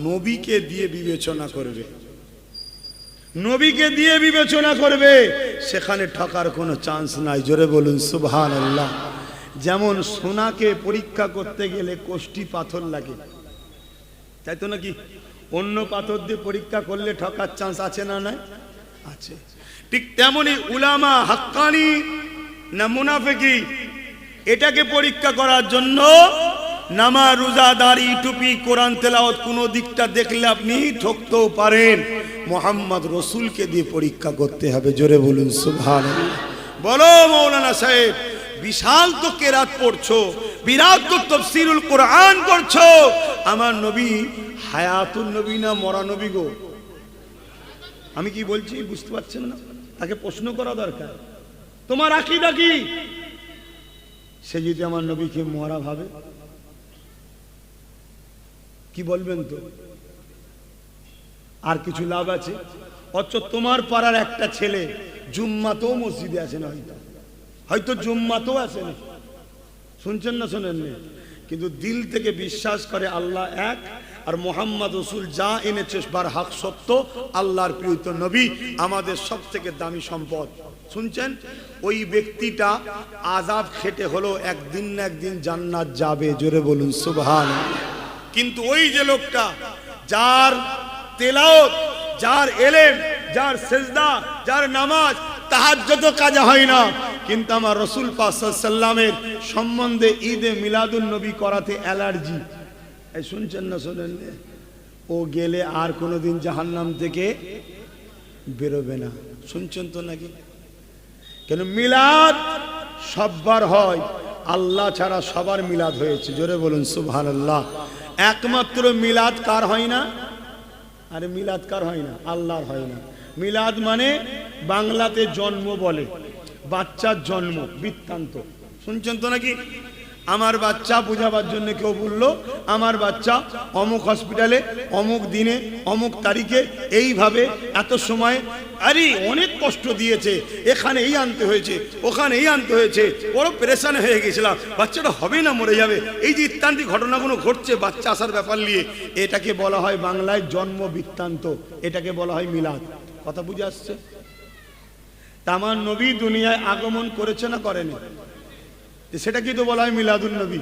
নবীকে দিয়ে বিবেচনা করবে, নবীকে দিয়ে বিবেচনা করবে, সেখানে ঠকার কোনো চান্স নাই। জোরে বলুন সুবহানাল্লাহ। যেমন সোনাকে পরীক্ষা করতে গেলে কোষ্টি পাথর লাগে, তাই তো নাকি? অন্য পাথর দিয়ে পরীক্ষা করলে ঠকার চান্স আছে না? নাই আছে। ঠিক তেমনি উলামা হাক্কানি না মুনাফিকি, এটাকে পরীক্ষা করার জন্য নামাজ, রোজা, দাড়ি, টুপি, কোরআন তেলাওয়াত কোনো দিকটা দেখলে আপনি ঠকতেও পারেন। মোহাম্মদ রসুলকে দিয়ে পরীক্ষা করতে হবে। জোরে বলুন সুবহানাল্লাহ। বলো মৌলানা সাহেব, বিশাল তো কেরাত পড়ছো, বিরাট তো তাফসীরুল কোরআন করছো, আমার নবী হায়াতুন নবী না মরা নবী গো? আমি কি বলছি বুঝতে পারছেন না? তাকে প্রশ্ন করা দরকার, তোমার আকীদা কি? সে যদি আমার নবীকে মরা ভাবে কি বলবেন? তো আর কিছু লাভ আছে? অথচ তোমার পাড়ার একটা ছেলে জুম্মাতেও মসজিদে আসে না, হয়তো জুম্মাতেও আসে না, শুনছেন না শোনেন না, কিন্তু দিল থেকে বিশ্বাস করে আল্লাহ এক, আর মোহাম্মদ রসুল যা এনেছে বার হক সত্য, আল্লাহর প্রিয় নবী আমাদের সব থেকে দামি সম্পদ। শুনছেন? ওই ব্যক্তিটা আযাব খেটে হলো একদিন না একদিন জান্নাত যাবে। জোরে বলুন সুবহানাল্লাহ। কিন্তু ওই যে লোকটা যার তেলাওয়াত, যার এলেম, যার সেজদা, যার নামাজ, তাহাজ্জুদ কাজা হয় না, কিন্তু আমার রাসূল পাক সাল্লাল্লাহু আলাইহি ওয়াসাল্লামের সম্বন্ধে ঈদে মিলাদুন নবী করাতে অ্যালার্জি। এই শুনছেন না শোনেন? ও গেলে আর কোনোদিন জাহান্নাম থেকে বেরোবে না। শুনছেন তো নাকি? কেন? মিলাদ সবার হয়, আল্লাহ ছাড়া সবার মিলাদ হয়েছে। জোরে বলুন সুবহানাল্লাহ। একমাত্র মিলাদ কার হয় না? আরে মিলাদ কার হয় না? আল্লাহর হয় না। মিলাদ মানে বাংলাতে জন্ম বলে, বাচ্চার জন্ম বৃত্তান্ত। শুনছেন তো নাকি? আমার বাচ্চা বোঝাবার জন্য কেউ বললো আমার বাচ্চা অমুক হসপিটালে অমুক দিনে অমুক তারিখে এইভাবে এত সময়, আরে অনেক কষ্ট দিয়েছে, এখানে এই আনতে হয়েছে, ওখানে এই আনতে হয়েছে, বড় পেরেশান হয়ে গেছিলাম, বাচ্চাটা হবে না মরে যাবে, এই যে ইত্যাদি ঘটনাগুলো ঘটছে বাচ্চা আসার ব্যাপার নিয়ে, এটাকে বলা হয় বাংলায় জন্ম বৃত্তান্ত, এটাকে বলা হয় মিলাদ। কথা বুঝে আসছে? আমার নবী দুনিয়ায় আগমন করেছে না করেনি? সেটা কিন্তু বলা হয় মিলাদুন নবী।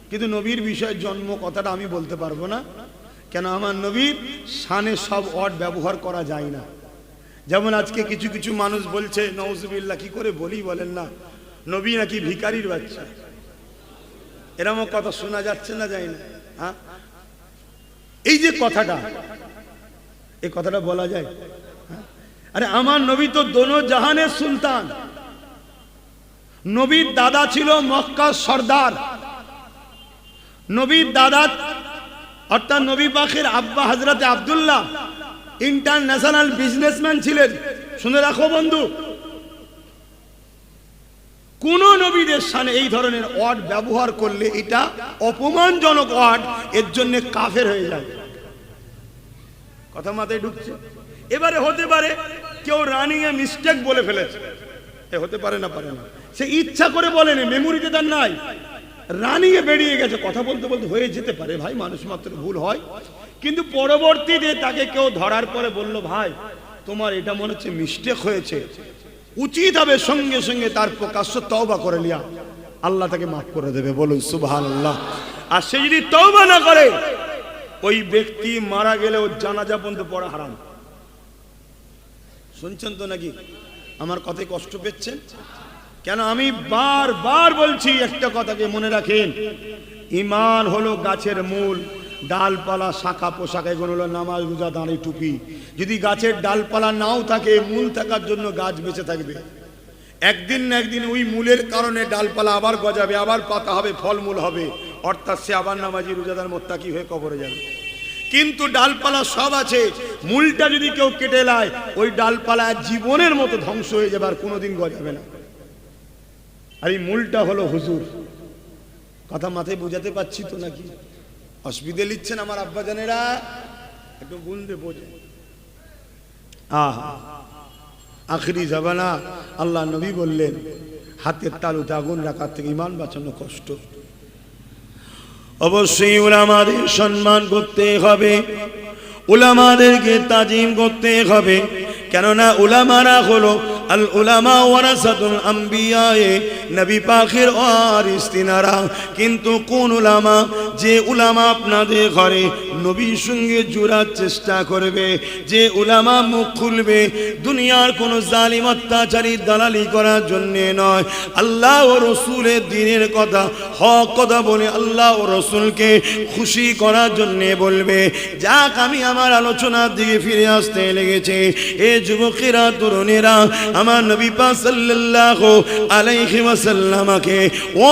কিন্তু নবীর বিষয়ে জন্ম কথাটা আমি বলতে পারবো না, কেন আমার নবীর শানে সব ওয়ার্ড ব্যবহার করা যায় না। যেমন আজকে কিছু কিছু মানুষ বলছে, নাউজুবিল্লাহ, কি করে বলি বলেন না, নবী নাকি ভিখারির বাচ্চা। এরকম কথা শোনা যাচ্ছে না, যায় না? হ্যাঁ, এই যে কথাটা, এই কথাটা বলা যায়? আরে আমার নবী তো দোনো জাহানের সুলতান। নবীর দাদা ছিল মক্কার সর্দার। নবীর দাদা অর্থাৎ নবী পাকের আব্বা হযরতে আব্দুল্লাহ ইন্টারন্যাশনাল বিজনেসম্যান ছিলেন। শুনে রাখো বন্ধু, কোন নবীদের সামনে এই ধরনের ওয়ার্ড ব্যবহার করলে এটা অপমানজনক ওয়ার্ড, এর জন্য কাফের হয়ে যায়। কথা মাথায় ঢুকছে? এবারে হতে পারে কেউ রানিং এ মিস্টেক বলে ফেলেছে, হতে পারে না, পারে না, সে ইচ্ছা করে বলেনি, মেমোরিতে তার নাই, রানিয়ে বেরিয়ে গেছে। কথা বলতে বলতে হয়ে যেতে পারে ভাই, মানুষ মাত্র ভুল হয়। কিন্তু পরবর্তীতে তাকে কেউ ধরার পরে বলল, ভাই তোমার এটা মনে হচ্ছে মিস্টেক হয়েছে, উচিত হবে সঙ্গে সঙ্গে তার প্রকাশ্য তওবা করে লিয়া, আল্লাহ তাকে মাফ করে দেবে। বলুন সুবহানাল্লাহ। আর সে যদি তওবা না করে, ওই ব্যক্তি মারা গেলে ওর জানাজা পর্যন্ত পড়া হারাম। শুনছেন তো নাকি? আমার কথায় কষ্ট পেচ্ছেন কেন? আমি বারবার বলছি একটা কথাকে মনে রাখেন, ঈমান হলো গাছের মূল, ডালপালা শাখা পোশাক এগুলো হলো নামাজ রোজা দাঁড়ি টুপি। যদি গাছের ডালপালা নাও থাকে, মূল থাকার জন্য গাছ বেঁচে থাকবে। একদিন না একদিন ওই মূলের কারণে ডালপালা আবার গজাবে, আবার পাতা হবে, ফলমূল হবে, অর্থাৎ সে আবার নামাজি রোজাদার মোত্তাকি হয়ে কবরে যাবে। কিন্তু ডালপালা সব আছে, মূলটা যদি কেউ কেটে লায়, ওই ডালপালা জীবনের মতো ধ্বংস হয়ে যাবে, আর কোনোদিন গজাবে না। আর এই মূলটা হলো হুজুর। কথা মাথায় বোঝাতে পারছি তো নাকি? অসুবিধে লিখছেন আমার আব্বাজানেরা? একটু গুনতে বোঝে। আখরি জামানা আল্লাহ নবী বললেন, হাতের তালুতে আগুন রাখার থেকে ঈমান বাঁচানো কষ্ট। অবশ্যই উলামাদের সম্মান করতে হবে, উলামাদেরকে তাজিম করতে হবে। কেননা উলামারা হলো আল উলামা ওয়ারাসাতুল আম্বিয়া, নবী পাকের ওয়ারিস তিনারা। কিন্তু কোন উলামা? যে উলামা আপনাদের ঘরে নবীর সঙ্গে জুড়ার চেষ্টা করবে, যে উলামা মুখ খুলবে দুনিয়ার কোন জালিম অত্যাচারী দালালি করার জন্য নয়, আল্লাহ ও রসুলের দ্বীনের কথা, হক কথা বলে আল্লাহ ও রসুলকে খুশি করার জন্য বলবে। যাক, আমি আমার আলোচনার দিকে ফিরে আসতে লেগেছে। এ যুবকেরা, তরুণেরা, আমার নবী পাক সাল্লাল্লাহু আলাইহি ওয়াসাল্লামকে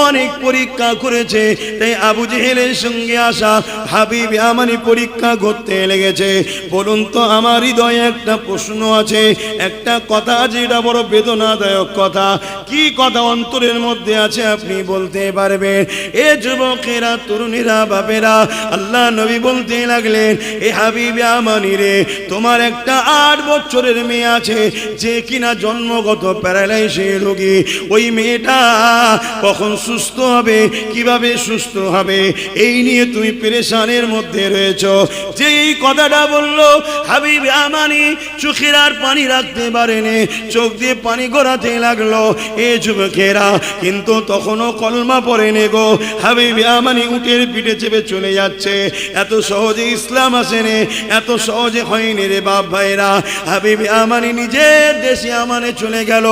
অনেক পরীক্ষা করেছে। তাই আবু জেহেলের সঙ্গে আসা হাবিব আমানি পরীক্ষা করতে লেগেছে। বলুন তো, আমার হৃদয়ে একটা প্রশ্ন আছে, একটা কথা যেটা বড় বেদনাদায়ক কথা। কি কথা অন্তরের মধ্যে আছে আপনি বলতে পারবেন? এ যুবকেরা, তরুণেরা, বাপেরা, আল্লাহ নবী বলতে লাগলেন, এ হাবিব আমানি রে, তোমার একটা 8 বছরের মেয়ে আছে, যে কিনা জন্মগত প্যারালাইসিস রোগী। ওই মেয়েটা কখন সুস্থ হবে, কিভাবে সুস্থ হবে, এই নিয়ে তুমি পেরেশানের মধ্যে রয়েছ। যে এই কথাটা বললো, হাবিব আমানি চোখের আর পানি রাখতে পারেনি, চোখ দিয়ে পানি গড়াতে লাগলো। এ যুবকেরা, কিন্তু তখনও কলমা পড়েনি গো। হাবিব আমানি উটের পিঠে চেপে চলে যাচ্ছে। এত সহজে ইসলাম আসেনি, এত সহজে হয়নি রে বাপ ভাইরা। হাবিব আমানি নিজের দেশে আমানে চলে গেল।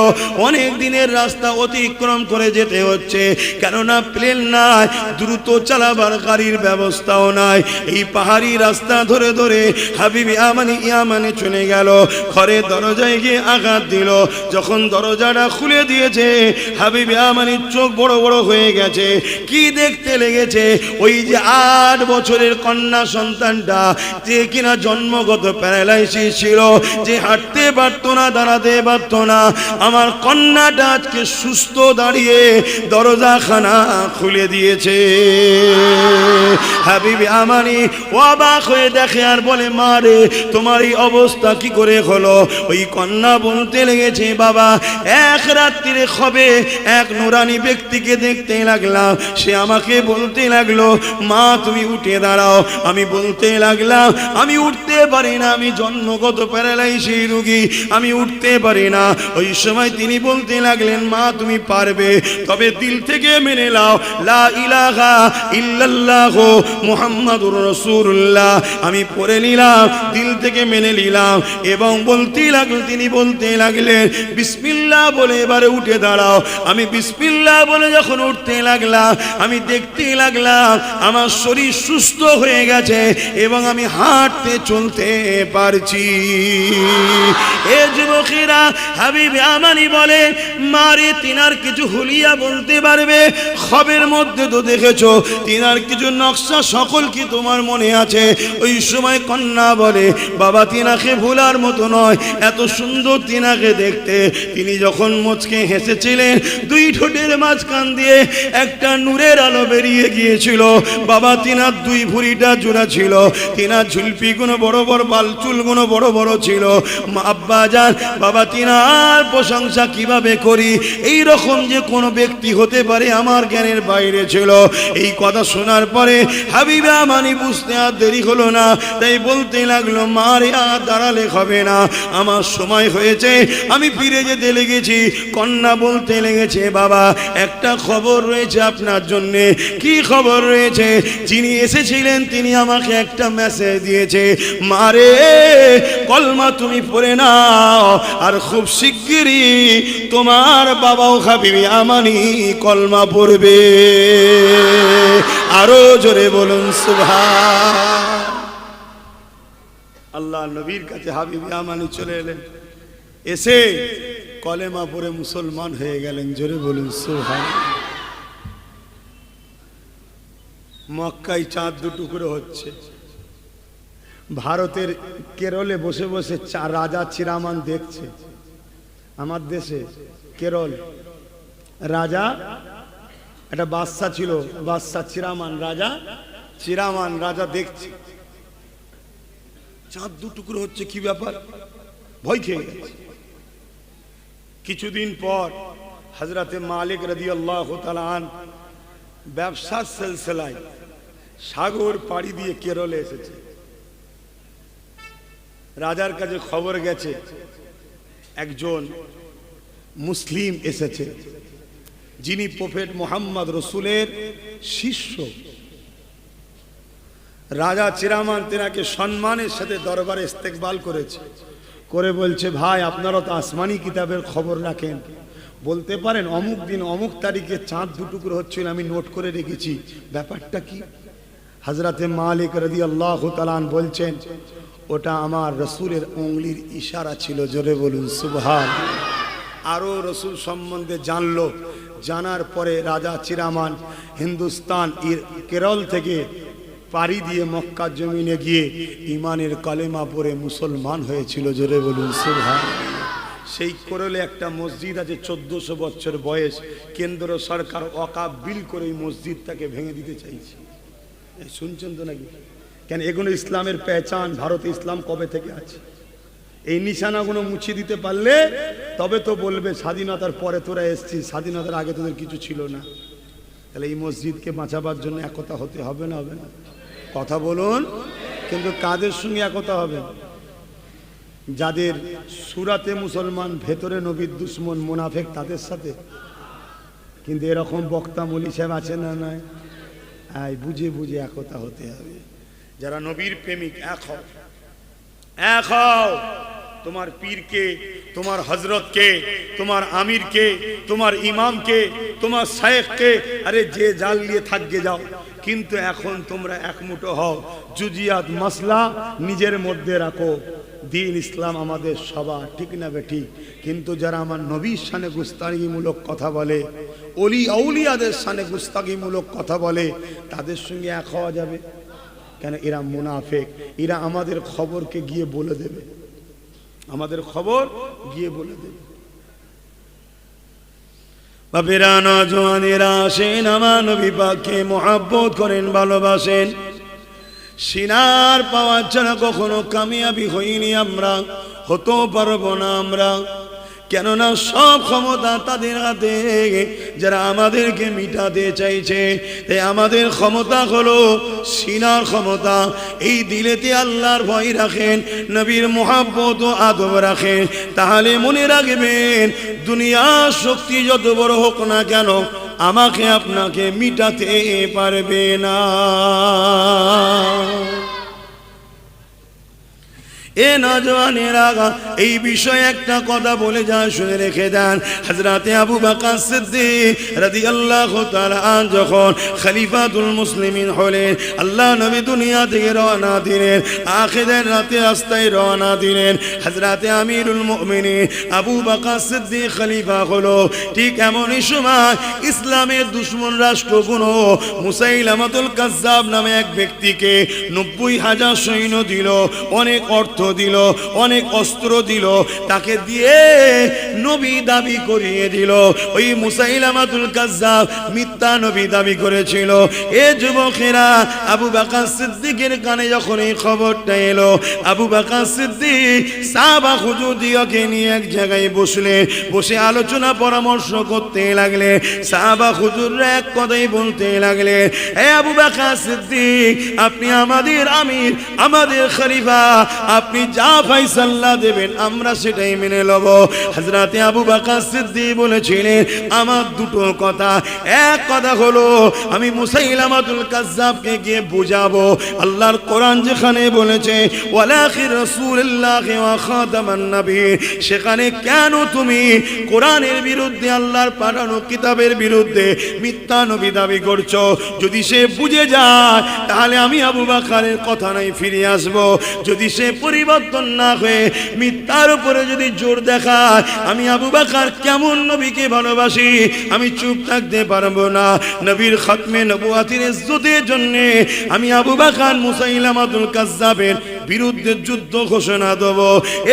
অনেক দিনের রাস্তা অতিক্রম করে যেতে হচ্ছে, কেননা প্লেন নাই, দ্রুত চালাবার গাড়ির ব্যবস্থাও নাই। এই পাহাড়ি রাস্তা ধরে ধরে হাবিব আমানি ইয়ামানে চলে গেল। ঘরের দরজায় গিয়ে আঘাত দিল। যখন দরজাটা খুলে দিয়েছে, হাবিব আমানির চোখ বড় বড় হয়ে গেছে। কি দেখতে লেগেছে? ওই যে 8 বছরের কন্যা সন্তানটা, যে কিনা জন্মগত প্যারালাইসিস ছিল, যে হাঁটতে পারতো না, দাঁড়াতে পারতো না, আমার কন্যাটা আজকে সুস্থ দাঁড়িয়ে দরজাখানা খুলে দিয়েছে। হাবিব আমানি অবাক হয়ে দেখে আর বলে, মা রে, তোমার এই অবস্থা কি করে হলো? ওই কন্যা বলতে লেগেছে, বাবা, এক রাত্রিরে খবে এক নুরানি ব্যক্তিকে দেখতে লাগলাম। সে আমাকে বলতে লাগলো, মা তুমি উঠে দাঁড়াও। আমি বলতে লাগলাম, আমি উঠতে পারি না, আমি জন্মগত প্যারালাইসিস রোগী, আমি উঠতে পারি না। ওই সময় তিনি বলতে লাগলেন, মা তুমি পারবে, তবে দিল থেকে মেনে নাও লা ইলাহা ইল্লাল্লাহু মুহাম্মাদুর রাসূলুল্লাহ। আমি পড়ে নিলাম, দিল থেকে মেনে নিলাম এবং বলতে লাগলেন, তিনি বলতে লাগলেন, বিসমিল্লাহ বলে এবারে উঠে দাঁড়াও। আমি বিসমিল্লাহ বলে যখন উঠতে লাগলাম, আমি দেখতে লাগলাম আমার শরীর সুস্থ হয়ে গেছে এবং আমি হাঁটতে চলতে পারছি। এ যুবকেরা, হাবিব আমানি বলে, মারে তিনার কিছু হুলিয়া বলতে পারবে? খবের মধ্যে তো দেখেছো, তিনার কিছু নকশা সকল কি তোমার মনে আছে? ওই সময় কন্যা বলে, বাবা তিনাকে ভোলার মতো নয়, এত সুন্দর তিনাকে দেখতে। তিনি যখন মুচকে হেসেছিলেন, 2 ঠোঁটের মাঝখান দিয়ে একটা নূরের আলো বেরিয়ে গিয়েছিল। বাবা তিনার 2 ভুঁড়িটা জোড়া ছিল, তিনার ঝুলপিগুলো বড় বড়, বাল চুলগুলো বড় বড় ছিল। আব্বা জান, বাবা তিনার তোমার প্রশংসা কিভাবে করি, এই রকম যে কোনো ব্যক্তি হতে পারে আমার জ্ঞানের বাইরে ছিল। এই কথা শোনার পরে হাবিবা আমানি বুঝতে আর দেরি হলো না, তাই বলতে লাগলো, মা রে আর দাঁড়ালে হবে না, আমার সময় হয়েছে, আমি ফিরে যেতে লেগেছি। কন্যা বলতে লেগেছে, বাবা একটা খবর রয়েছে আপনার জন্যে। কি খবর রয়েছে? যিনি এসেছিলেন তিনি আমাকে একটা মেসেজ দিয়েছে, মারে কলমা তুমি পড়ে নাও, আর খুব শিগগিরই তোমার বাবাও হাবিবি আমানি কলমা পড়বে। আরো জোরে বলুন সুবহান। আল্লাহ নবীর কাছে হাবিবি আমানি চলে এলেন, এসে কলেমা পড়ে মুসলমান হয়ে গেলেন। জোরে বলুন সুবহান। মক্কায় চাঁদ দুটুকরো হচ্ছে। ভারতের কেরলে বসে বসে রাজা চিরামান দেখছে। আমার দেশে কেরল রাজা একটা বাদশা ছিল, বাদশা চিরামান, রাজা দেখছে চাঁদ দুটুকরো হচ্ছে, কি ব্যাপার, ভয় খেয়ে গেছে। কিছুদিন পর হযরতে মালিক রাদিয়াল্লাহু তাআলা আনহু ব্যবসার সিলসিলায় সাগর পাড়ি দিয়ে কেরলে এসেছে। রাজার কাছে খবর গেছে একজন মুসলিম এসেছে, যিনি প্রফেট মুহাম্মদ রসুলের শিষ্য। রাজা চিরামান তেনাকে সম্মানের সাথে দরবারে ইস্তেকবাল করেছে, করে বলছে, ভাই আপনারা তো আসমানি কিতাবের খবর রাখেন, বলতে পারেন অমুক দিন অমুক তারিখে চাঁদ দুটুকরো হচ্ছিল, আমি নোট করে রেখেছি, ব্যাপারটা কি? হযরতে মালিক রাদিয়াল্লাহু তাআলা বলছেন, ওটা আমার রসুলের উংলির ইশারা ছিল। জোরে বলুন সুবহান। আরো রসুল সম্বন্ধে জানলো। জানার পরে রাজা চিরামান হিন্দুস্তান কেরল থেকে পাড়ি দিয়ে মক্কা জমিনে গিয়ে ইমানের কালেমা পড়ে মুসলমান হয়েছিল। জোরে বলুন সুবহান। সেই কেরলে একটা মসজিদ আছে, 1400 বছর বয়স। কেন্দ্র সরকার ওয়াকফ বিল করে এই মসজিদটাকে ভেঙে দিতে চাইছে। শুনছেন তো নাকি? কেন এগুলো ইসলামের পেহচান। ভারতে ইসলাম কবে থেকে আছে? এই নিশানাগুলো মুছে দিতে পারলে তবে তো বলবে স্বাধীনতার পরে তোরা এসেছিস, স্বাধীনতার আগে তোদের কিছু ছিল না। তাহলে এই মসজিদকে বাঁচাবার জন্য একতা হতে হবে না? হবে না? কথা বলুন। কিন্তু কাদের সঙ্গে একতা হবে? যাদের সুরাতে মুসলমান, ভেতরে নবীর দুশ্মন মুনাফেক, তাদের সাথে। কিন্তু এরকম বক্তা মৌলী সাহেব আছে না? নয়, বুঝে বুঝে একতা হতে হবে। যারা নবীর প্রেমিক, এক হও, এক হও। তোমার পীরকে, তোমার হজরতকে, তোমার আমিরকে, তোমার ইমামকে, তোমার শায়েখকে, আরে যে জাল নিয়ে থাকবে যাও, কিন্তু এখন তোমরা একমুঠো হও। জুজিয়াত মাসলা নিজের মধ্যে রাখো। দিন ইসলাম আমাদের সবার, ঠিক না বেঠিক? কিন্তু যারা আমার নবীর শানে গুস্তাগিমূলক কথা বলে, অলি আউলিয়াদের শানে গুস্তাগিমূলক কথা বলে, তাদের সঙ্গে এক হওয়া যাবে কেন? এরা মুনাফেক। এরা আমাদের খবরকে গিয়ে বলে দেবে, আমাদের খবর গিয়ে বলে দেবে। বাপেরা, নওজওয়ানেরা আসেন, আমার নবী পাককে মহব্বত করেন, ভালোবাসেন। সিনার পাওয়ার ছাড়া কখনো কামিয়াবি হইনি আমরা, হতেও পারবো না আমরা। কেননা সব ক্ষমতা তাদের হাতে, যারা আমাদেরকে মিটাতে চাইছে। তাই আমাদের ক্ষমতা হলো সিনার ক্ষমতা। এই দিলেতে আল্লাহর ভয় রাখেন, নবীর মুহাব্বত ও আদব রাখেন, তাহলে মনে রাখবেন দুনিয়ার শক্তি যত বড় হোক না কেন, আমাকে আপনাকে মিটাতে পারবে না। এ নওজওয়ানেরা, এই বিষয়ে একটা কথা বলে যা শুনে রেখে দেন। হযরতে আবু বকর সিদ্দিক রাদিয়াল্লাহু তাআলা যখন খলিফাতুল মুসলিমিন হলেন, আল্লাহ নবী দুনিয়া থেকে রওনা দিলেন, আখিরের রাতে রাস্তায় রওনা দিলেন। হযরতে আমিরুল মুমিনিন আবু বকর সিদ্দিক খলিফা হলো। ঠিক এমনই সময় ইসলামের দুশমন রাষ্ট্রগুলো মুসাইলামাতুল কাজ্জাব নামে এক ব্যক্তিকে 90,000 সৈন্য দিল, অনেক অর্থ দিল, অনেক অস্ত্র দিল, তাকে দিয়ে নবী দাবি করিয়ে দিল। ওই মুসাইলামাতুল কাজ্জাব মিথ্যা নবী দাবি করেছিল। এ যুবকেরা, আবু বকর সিদ্দিকের কানে যখন এই খবরটা এলো, আবু বকর সিদ্দিক সাহাবা হুজুরদিওকে নিয়ে এক জায়গায় বসলেন, বসে আলোচনা পরামর্শ করতে লাগলে। সাহাবা হুজুররা এক কথাই বলতে লাগলে, হে আবু বকর সিদ্দিক, আপনি আমাদের আমির, আমাদের খলিফা, আপনি যা ফয়সালা দেবেন আমরা সেটাই মেনে নেব। হযরতে আবু বকর সিদ্দিক বলেছিলেন, আমার দুটো কথা। এক কথা হলো, আমি মুসাইলামাতুল কাজ্জাবকে গিয়ে বুঝাবো আল্লাহর কোরআন যেখানে বলেছে ওয়ালাখির রাসূলুল্লাহ ওয়া খাতামান নবী, সেখানে কেন তুমি কোরআনের বিরুদ্ধে, আল্লাহর পাঠানো কিতাবের বিরুদ্ধে মিথ্যা নবী দাবি করছো? যদি সে বুঝে যায় তাহলে আমি আবু বকরের কথা নাই ফিরে আসব। যদি সে পরিবর্তন না হয়ে মিথ্যার উপরে যদি জোর দেখায়, আমি আবু বকর কেমন নবীকে ভালোবাসি আমি চুপ থাকতে পারবো না। নবীর খাতমে নবুয়াতের ইজ্জতের জন্য আমি আবু বকর মুসাইলামাতুল কাজ্জাবের বিরুদ্ধে যুদ্ধ ঘোষণা দেব।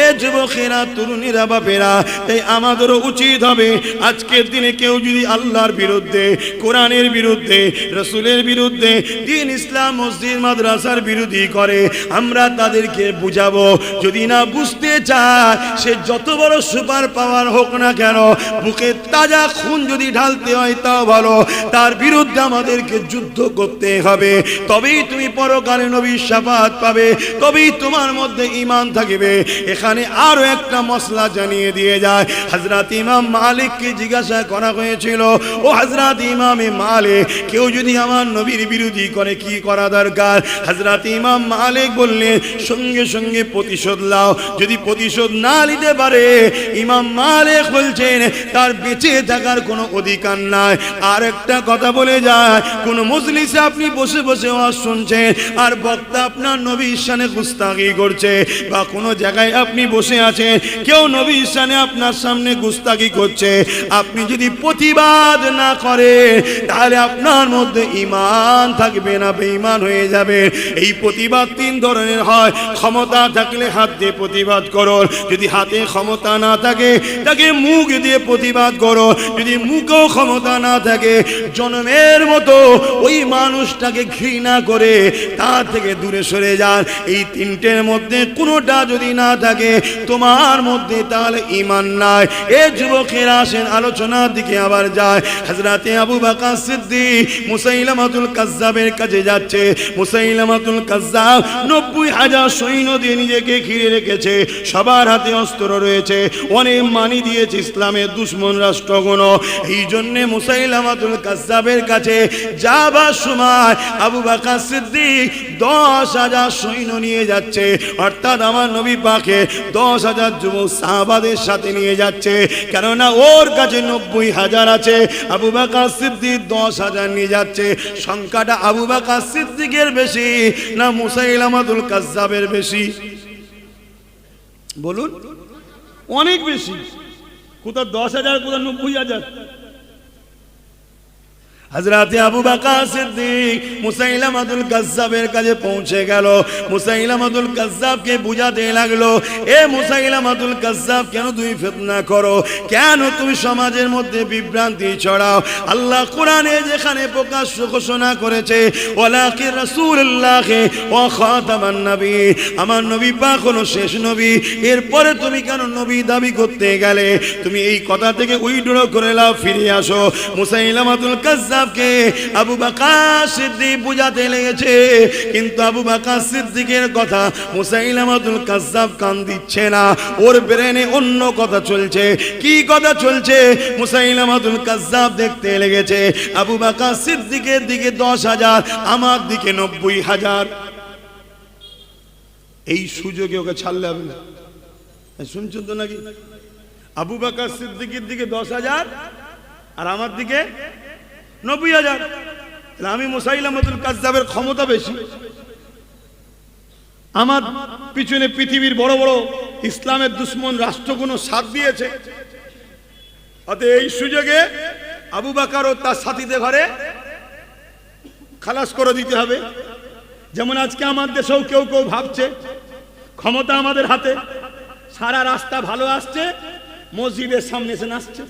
এ যুবকেরা, তরুণীরা, বাপেরা, তাই আমাদেরও উচিত হবে আজকের দিনে কেউ যদি আল্লাহর বিরুদ্ধে, কোরআনের বিরুদ্ধে, রাসূলের বিরুদ্ধে, দ্বীন ইসলাম মসজিদ মাদ্রাসার বিরোধী করে, আমরা তাদেরকে বুঝাবো। যদি না বুঝতে চায়, সে যত বড় সুপার পাওয়ার হোক না কেন, বুকে তাজা খুন যদি ঢালতে হয় তাও ভালো, তার বিরুদ্ধে আমাদেরকে যুদ্ধ করতে হবে। তবেই তুমি পরকালে নবীর শাফাত পাবে, তবেই তোমার মধ্যে ঈমান থাকবে। এখানে আরো একটা মসলা জানিয়ে দিয়ে যায়। হযরত ইমাম মালিককে জিজ্ঞাসা করা হয়েছিল, ও হযরত ইমামে মালিক, কেউ যদি আমার নবীর বিরোধী করে কি করা দরকার? হযরত ইমাম মালিক বললেন, সঙ্গে সঙ্গে প্রতিশোধ নাও। যদি প্রতিশোধ না নিতে পারে, ইমাম মালিক বলছেন তার বেঁচে থাকার কোনো অধিকার নাই। আর একটা কথা বলে যায়, কোন মজলিসে আপনি বসে বসে ওয়াজ শুনছেন আর বক্তা আপনার নবীর শানে গুস্তাখি করছে, বা কোনো জায়গায় আপনি বসে আছেন, কেউ নবীর শানে আপনার সামনে গুস্তাখি করছে, আপনি যদি প্রতিবাদ না করে তাহলে আপনার মধ্যে ঈমান থাকবে না, বেঈমান হয়ে যাবে। এই প্রতিবাদ তিন ধরনের হয়। ক্ষমতা থাকলে হাত দিয়ে প্রতিবাদ করো, যদি হাতে ক্ষমতা না থাকে তাকে মুখ দিয়ে প্রতিবাদ করো, যদি মুখেও ক্ষমতা না থাকে জনমের মতো ওই মানুষটাকে ঘৃণা করে তার থেকে দূরে সরে যান। এই তিনটের মধ্যে কোনোটা যদি না থাকে তোমার মধ্যে, তাহলে ঈমান নাই। এ যুবকেরা, আসেন আলোচনার দিকে আবার যায়। হযরতে আবু বকর সিদ্দিক মুসাইলামাতুল কাজ্জাবের কাছে যাচ্ছে। মুসাইলামাতুল কাজ্জাব 90,000 সৈন্য দিয়ে নিজেকে ঘিরে রেখেছে, সবার হাতে অস্ত্র রয়েছে, অনেক মানি দিয়েছে ইসলামের দুশমন রাষ্ট্রগণ। এই জন্যে মুসাইলামাতুল কাজ্জাবের কাছে যাবার সময় আবু বকর সিদ্দিক 10,000 সৈন্য নিয়ে যাচ্ছে, অর্থাৎ আমার নবী পাকে 10,000 যুবক সাহাবাদের সাথে নিয়ে যাচ্ছে। কেননা ওর কাছে 90,000 আছে, আবু বকর সিদ্দিক 10,000 নিয়ে যাচ্ছে। সংখ্যাটা আবু বকর সিদ্দিকের বেশি না মুসাইলামাতুল কাজ্জাবের বেশি? বলুন, অনেক বেশি। কোথাও 10,000, কোথাও 90,000। হযরতে আবু বকর সিদ্দিক মুসাইলামাতুল কাজ্জাবের কাছে পৌঁছে গেল। মুসাইলামাতুল কাজ্জাবকে বুঝাতে লাগলো, এ মুসাইলামাতুল কাজ্জাব, কেন তুমি ফিতনা করো? কেন তুমি সমাজের মধ্যে বিভ্রান্তি ছড়াও? আল্লাহ কোরআনে যেখানে প্রকাশ্য ঘোষণা করেছে ওয়ালাকির রাসূলুল্লাহ ওয়া খাতামান নবী, আমার নবী পাক হলো শেষ নবী, এরপরে তুমি কেন নবী দাবি করতে গেলে? তুমি এই কথা থেকে উইড্র করে লাও, ফিরে আসো। মুসাইলামাতুল কাজ্জাব আবু বকর সিদ্দিক বুঝাতে লেগেছে, কিন্তু আবু বকর সিদ্দিকের কথা মুসাইলামাতুল কাজ্জাব কান দিচ্ছে না। ওর ব্রেনে অন্য কথা চলছে। কি কথা চলছে? মুসাইলামাতুল কাজ্জাব দেখতে লেগেছে আবু বকর সিদ্দিকের দিকে 10,000, আমার দিকে 90,000। এই সুযোগে ওকে ছাড়লে হবে না। শুনছেন তো নাকি? আবু বকর সিদ্দিকের দিকে 10,000 আর আমার দিকে 90,000। আমি মুসাইলামাতুল কাজ্জাবের ক্ষমতা বেশি, আমার পিছনে পৃথিবীর বড় বড় ইসলামের দুশমন রাষ্ট্রগুলো সাথ দিয়েছে। অতএব এই সুযোগে আবু বকর ও তার সাথীদের ঘরে খালাস করে দিতে হবে। যেমন আজকে আমার দেশেও কেউ কেউ ভাবছে ক্ষমতা আমাদের হাতে। সারা রাস্তা ভালো আসছে, মসজিদের সামনে এসে নাচছে।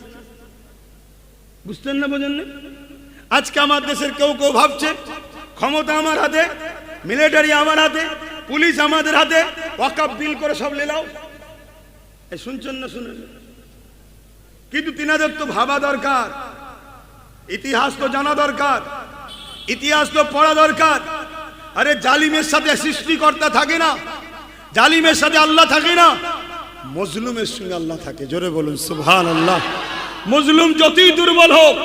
বুঝতেন না, বোঝেন না? আজকে আমার দেশের কেউ কেউ ভাবছে ক্ষমতা আমার হাতে, মিলিটারি আমার হাতে, পুলিশ আমাদের হাতে, ওয়াকফ বিল করে সব লেলাও। শুনছেন না? শুনেন। কিন্তু তিনাদের তো ভাবা দরকার, ইতিহাস তো জানা দরকার, ইতিহাস তো পড়া দরকার। আরে জালিমের সাথে সৃষ্টিকর্তা থাকে না, জালিমের সাথে আল্লাহ থাকে না, মজলুমের সঙ্গে আল্লাহ থাকে। জোরে বলুন সুবহানাল্লাহ। মজলুম যতই দুর্বল হোক,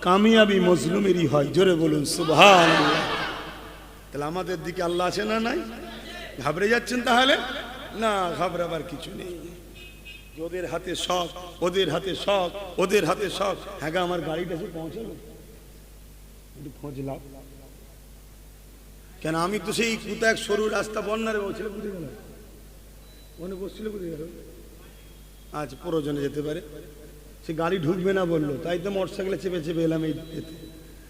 কামিয়াবি মজলুমেরই হয়। জোরে বলুন সুবহানাল্লাহ। তাহলে আমাদের দিকে আল্লাহ আছে না নাই? ঘাবড়ে যাচ্ছেন তাহলে? না, ঘাবড়াবার কিছু নেই। ওদের হাতে সব, ওদের হাতে সব, ওদের হাতে সব। হ্যাঁ, আমার গাড়িটা এসে পৌঁছালো, একটু খোঁজ লাও। কেন আমি তো সেই কোথায় এক সরু রাস্তা বন্যারে বলছিল, বুঝে গেল মনে বসছিল, বুঝে গেল। আচ্ছা, প্রয়োজনে যেতে পারে, সে গাড়ি ঢুকবে না বললো, তাই তো মোটর সাইকেলে চেপে চেপে এলাম এই যেতে।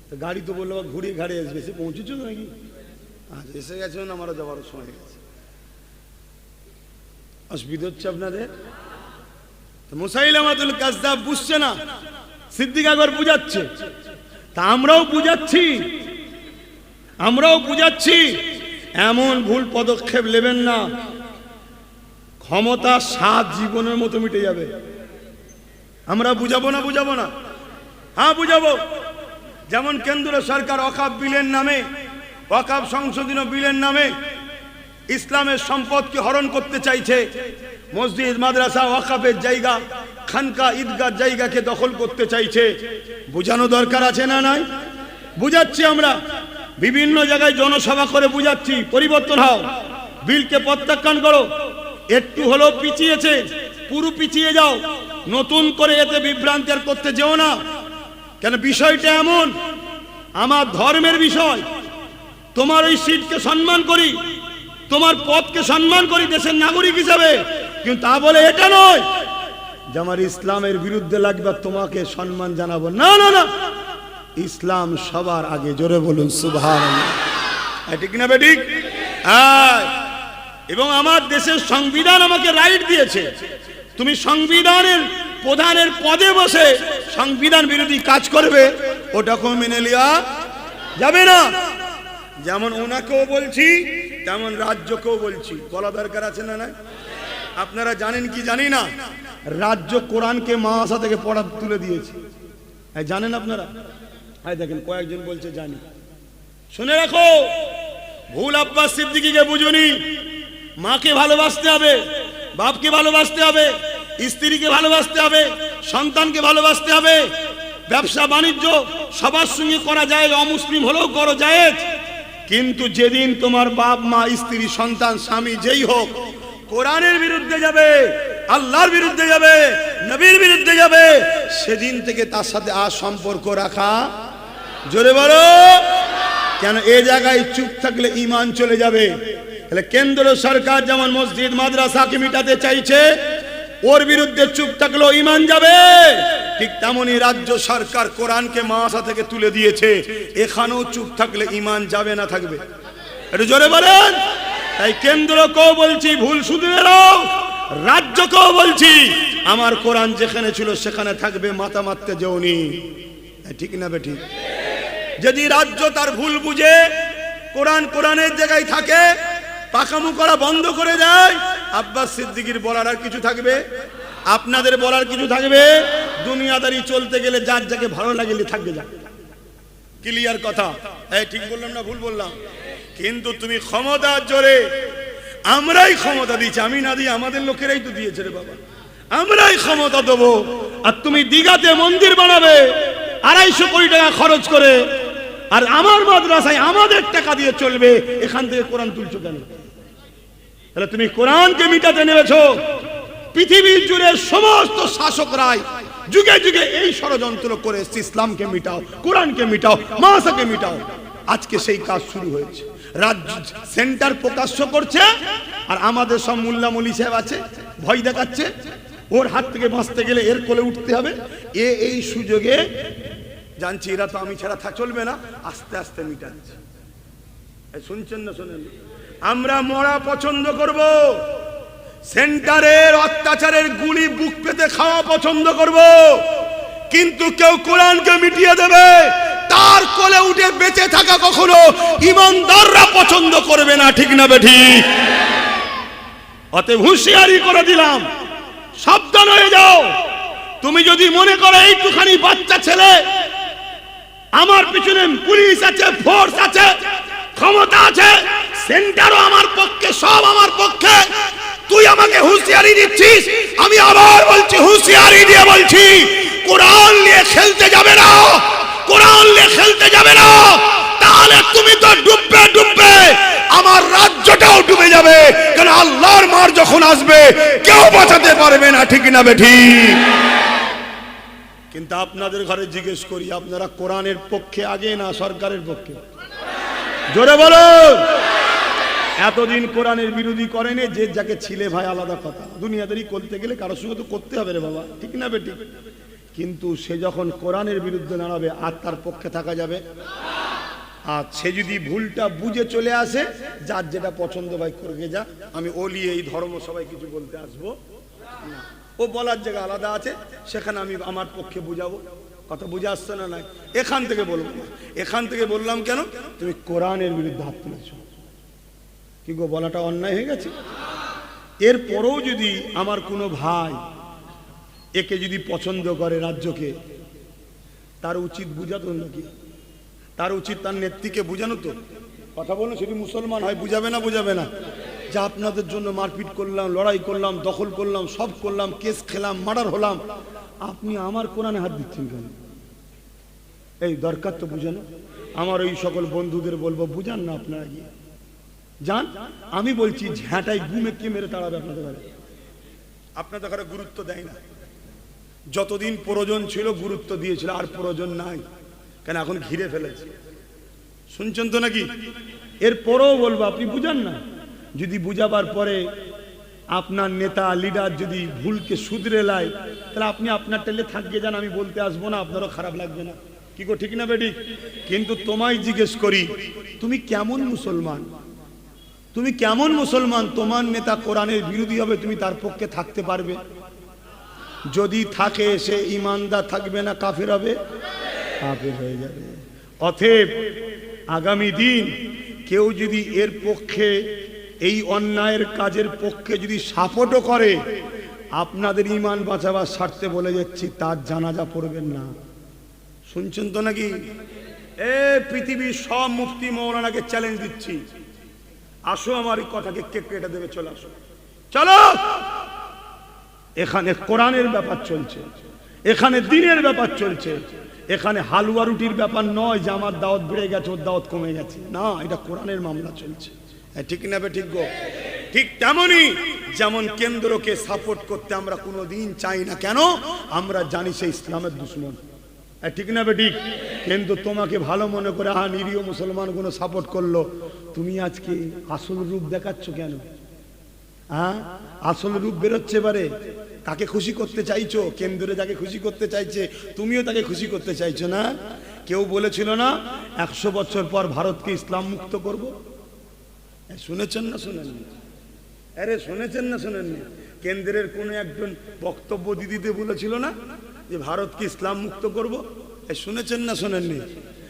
তো গাড়ি তো বললো ঘুরিয়ে ঘাড়ে আসবে, সে পৌঁছেছ নাকি? আচ্ছা, এসে গেছেন, আমারও যাওয়ার সময় গেছে। অসুবিধা হচ্ছে আপনাদের? মুসাইলামাতুল কাযযাব বুঝছে না, সিদ্দিক আকবর বুঝাচ্ছে। তা আমরাও বুঝাচ্ছি, আমরাও বুঝাচ্ছি। এমন ভুল পদক্ষেপ নেবেন না, ক্ষমতা 7 জীবনের মতো মিটে যাবে। আমরা বুঝাবো না? বুঝাবো না? হ্যাঁ বুঝাবো। যেমন কেন্দ্র সরকার ওয়াকফ বিলের নামে, ওয়াকফ সংশোধনী বিলের নামে ইসলামের সম্পদকে হরণ করতে চাইছে। মসজিদ, মাদ্রাসা, ওয়াকফের জায়গা, খানকা, ঈদগাহ জায়গাকে দখল করতে চাইছে। বুঝানো দরকার আছে না নাই? বুঝাচ্ছি আমরা, বিভিন্ন জায়গায় জনসভা করে বুঝাচ্ছি, পরিবর্তন হও, বিলকে প্রত্যাখ্যান করো। একটু হলেও পিছিয়েছে, পুরো পিছিয়ে যাও, নতুন করে এতে বিভ্রান্তি আর করতে যেও না। কেন বিষয়টা এমন, আমার ধর্মের বিষয়, তোমার ওই সিটকে সম্মান করি, তোমার পদকে সম্মান করি দেশের নাগরিক হিসাবে, কিন্তু তা বলে এটা নয় যে আমার ইসলামের বিরুদ্ধে লাগবে তোমাকে সম্মান জানাবো না। না না, ইসলাম সবার আগে। জোরে বলুন সুবহানাল্লাহ। ঠিক না বেঠিক? এবং আমার দেশের সংবিধান আমাকে রাইট দিয়েছে, তুমি সংবিধানের প্রধানের পদে বসে সংবিধান বিরোধী কাজ করবে, ওটাকে মেনে নেওয়া যাবে না। যেমন ওনাকেও বলছি, তেমন রাজ্যকেও বলছি, বলা দরকার আছে না? না, আপনারা জানেন কি জানি না, রাজ্য কোরআনকে মাদ্রাসা থেকে পড়া তুলে দিয়েছে, জানেন আপনারা? দেখেন কয়েকজন বলছে জানি। শুনে রাখো, ভুল আব্বাস সিদ্দিকীকে বুঝুনি। মাকে ভালোবাসতে হবে, বাপকে ভালোবাসতে হবে, স্ত্রীকে ভালোবাসতে হবে, সন্তানকে ভালোবাসতে হবে। ব্যবসা বাণিজ্য সবার সঙ্গে করা যায়, অমুসলিম হলেও করা যায়। কিন্তু যেদিন তোমার বাপ মা, স্ত্রী, সন্তান, স্বামী যেই হোক কোরআনের বিরুদ্ধে যাবে, আল্লাহর বিরুদ্ধে যাবে, নবীর বিরুদ্ধে যাবে, সেদিন থেকে তার সাথে আর সম্পর্ক রাখা। জোরে বলো। কেন এ জায়গায় চুপ থাকলে ঈমান চলে যাবে। তাহলে কেন্দ্র সরকার যেমন মসজিদ, মাদ্রাসাকে মিটাতে চাইছে, ওর বিরুদ্ধে চুপ থাকলেও ঈমান যাবে। ঠিক তেমনি রাজ্য সরকার কোরআনকে মাদ্রাসা থেকে তুলে দিয়েছে, এখানেও চুপ থাকলে ঈমান যাবে না থাকবে? একটু জোরে বলেন। তাই কেন্দ্রকেও বলছি ভুল শুধরে নাও, রাজ্যকেও বলছি আমার কোরআন যেখানে ছিল সেখানে থাকবে, মাথা মারতে যেওনি। ঠিক না বেঠিক? যদি রাজ্য তার ভুল বুঝে কোরআন কোরআনের জায়গায় থাকে, পাকামু করা বন্ধ করে দেয়, আব্বাস সিদ্দিকীর বলার আর কিছু থাকবে? আপনাদের বলার কিছু থাকবে? দুনিয়াদারি চলতে গেলে যার যাকে ভালো লাগলে থাকবে, যা। ক্লিয়ার কথা? ঠিক বললাম না ভুল বললাম? কিন্তু তুমি ক্ষমতার জোরে, আমরাই ক্ষমতা দিচ্ছি, আমি না দিয়ে আমাদের লোকেরাই তো দিয়েছে রে বাবা, আমরাই ক্ষমতা দেবো। আর তুমি দিঘাতে মন্দির বানাবে 250 কোটি টাকা খরচ করে, আর আমার মাদ্রাসায় আমাদের টাকা দিয়ে চলবে, এখান থেকে কোরআন তুলছো কেন? তাহলে তুমি কোরআনকে মিটাতে নেমেছো। পৃথিবীর জুড়ে সমস্ত শাসকরাই যুগে যুগে এই ষড়যন্ত্র করে এসেছে, ইসলামকে মিটাও, কোরআনকে মিটাও, মাদ্রাসাকে মিটাও। আজকে সেই কাজ শুরু হয়েছে, রাজ্য সেন্টার প্রকাশ্য করছে, আর আমাদের সব মোল্লা মৌলী সাহেব আছে, ভয় দেখাচ্ছে, ওর হাত থেকে বাঁচতে গেলে এর কোলে উঠতে হবে। এই সুযোগে জানছি এরা তো আমি ছাড়া চলবে না, আস্তে আস্তে মিটাচ্ছে। শুনছেন না? শোনেন, আমরা মরা পছন্দ করব, সেন্টারের অত্যাচারের গুলি বুক পেতে খাওয়া পছন্দ করব, কিন্তু কেউ কোরআনকে মিটিয়ে দেবে তার কোলে উঠে বেঁচে থাকা কখনো ইমানদাররা পছন্দ করবে না, ঠিক না বেঠিক? অতএব হুঁশিয়ারি করে দিলাম, সাবধান হয়ে যাও। তুমি যদি মনে করো এইটুখানি বাচ্চা ছেলে, আমার পিছনে পুলিশ আছে, ফোর্স আছে, ক্ষমতা আছে, সেন্টারও আমার পক্ষে, সব আমার পক্ষে, তুই আমাকে হুঁশিয়ারি দিচ্ছিস, আমি আবার বলছি, হুঁশিয়ারি দিয়ে বলছি, কোরআন নিয়ে খেলতে যাবে না, কোরআন নিয়ে খেলতে যাবে না, তাহলে তুমি তো ডুববে ডুববে, আমার রাজ্যটাও ডুবে যাবে। কারণ আল্লাহর মার যখন আসবে কেউ বাঁচাতে পারবে না, ঠিক না বেঠিক? কিন্তু আপনাদের ঘরে জিজ্ঞেস করি, আপনারা কোরআনের পক্ষে আগে না সরকারের পক্ষে? জোরে বলুন। এতদিন কোরআনের বিরোধী করেনি, যে যাকে ছিলে ভাই আলাদা কথা, দুনিয়াদারি করতে গেলে কারোর সঙ্গে তো করতে হবে রে বাবা, ঠিক না বেঠিক? কিন্তু সে যখন কোরআনের বিরুদ্ধে দাঁড়াবে আর তার পক্ষে থাকা যাবে? আর সে যদি ভুলটা বুঝে চলে আসে, যার যেটা পছন্দ ভাই করে যা, আমি ওলি এই ধর্ম সবাই কিছু বলতে আসবো না, ও বলার জায়গা আলাদা আছে, সেখানে আমি আমার পক্ষে বুঝাবো। কথা বুঝে আসছে না? নাই, এখান থেকে বলবো না। এখান থেকে বললাম কেন? তুমি কোরআনের বিরুদ্ধে হাত তুলেছ, কি গো বলাটা অন্যায় হয়ে গেছে? এরপরেও যদি আমার কোনো ভাই একে যদি পছন্দ করে রাজ্যকে, তার উচিত বুঝাতো নাকি? তার উচিত তার নেত্রীকে বুঝানো তো। কথা বলুন, সেটি মুসলমান হয়, বুঝাবে না? বুঝাবে না? যা আপনাদের জন্য মারপিট করলাম, লড়াই করলাম, দখল করলাম, সব করলাম, কেস খেলাম, মার্ডার হলাম, আপনি আমার কোরআনে হাত দিচ্ছেন কেন? এই দরকার তো বুঝানো। আমার ওই সকল বন্ধুদের বলবো, বুঝান না আপনারা গিয়ে যান। আমি বলছি ঝ্যাঁটাই গুমে কে মেরে তাড়াবে আপনাদের ঘরে? আপনাদের ঘরে গুরুত্ব দেয় না। যতদিন প্রয়োজন ছিল গুরুত্ব দিয়েছিল, আর প্রয়োজন নাই, কেন এখন ঘিরে ফেলেছে। শুনছেন তো নাকি? এরপরেও বলবো আপনি বুঝান না। যদি বুঝাবার পরে আপনার নেতা লিডার যদি ভুলকে শুধরে লাই, তাহলে আপনি আপনার টেলে থাকবে যান, আমি বলতে আসবো না, আপনারও খারাপ লাগবে না, কি গো ঠিক না বেঠিক? কিন্তু তোমায় জিজ্ঞেস করি, তুমি কেমন মুসলমান? তুমি কেমন মুসলমান? তোমার নেতা কোরআনের বিরোধী হবে, তুমি তার পক্ষে থাকতে পারবে? যদি থাকে সে ইমানদার থাকবে না কাফের হবে? কাফের হয়ে যাবে। অতএব আগামী দিন কেউ যদি এর পক্ষে, এই অন্যায়ের কাজের পক্ষে যদি সাপোর্টও করে, আপনাদের ইমান বাঁচাবার স্বার্থে বলে যাচ্ছি, তার জানাজা পড়বেন না। শুনছেন তো নাকি? পৃথিবীর সব মুফতি মৌলানাকে চ্যালেঞ্জ দিচ্ছি, আসো আমার এই কথাকে কেক কেটে দেবে, চলে আসো, চলো। এখানে কোরআনের ব্যাপার চলছে, এখানে দ্বীনের ব্যাপার চলছে, এখানে হালুয়া রুটির ব্যাপার নয় যে আমার দাওয়াত বেড়ে গেছে ওর দাওয়াত কমে গেছে, না, এটা কোরআনের মামলা চলছে, ঠিক না বে ঠিক গো? ঠিক তেমনই যেমন কেন্দ্রকে সাপোর্ট করতে আমরা কোনোদিন চাই না, কেন? আমরা জানি সে ইসলামের দুশ্মন, ঠিক না বে ঠিক? কিন্তু তোমাকে ভালো মনে করে নিরীহ মুসলমান কোনো সাপোর্ট করলো, তুমি আজকে আসল রূপ দেখাচ্ছ কেন? হ্যাঁ, আসল রূপ বেরোচ্ছে এবারে। কাকে খুশি করতে চাইছো? কেন্দ্রে যাকে খুশি করতে চাইছে, তুমিও তাকে খুশি করতে চাইছো না? কেউ বলেছিল না 100 বছর পর ভারতকে ইসলাম মুক্ত করব? শুনেছেন না শোনেননি? আরে শুনেছেন না শোনেননি? কেন্দ্রের কোন একজন বক্তব্য দিদিতে বলেছিল না যে ভারতকে ইসলাম মুক্ত করব? শুনেছেন না শোনেননি?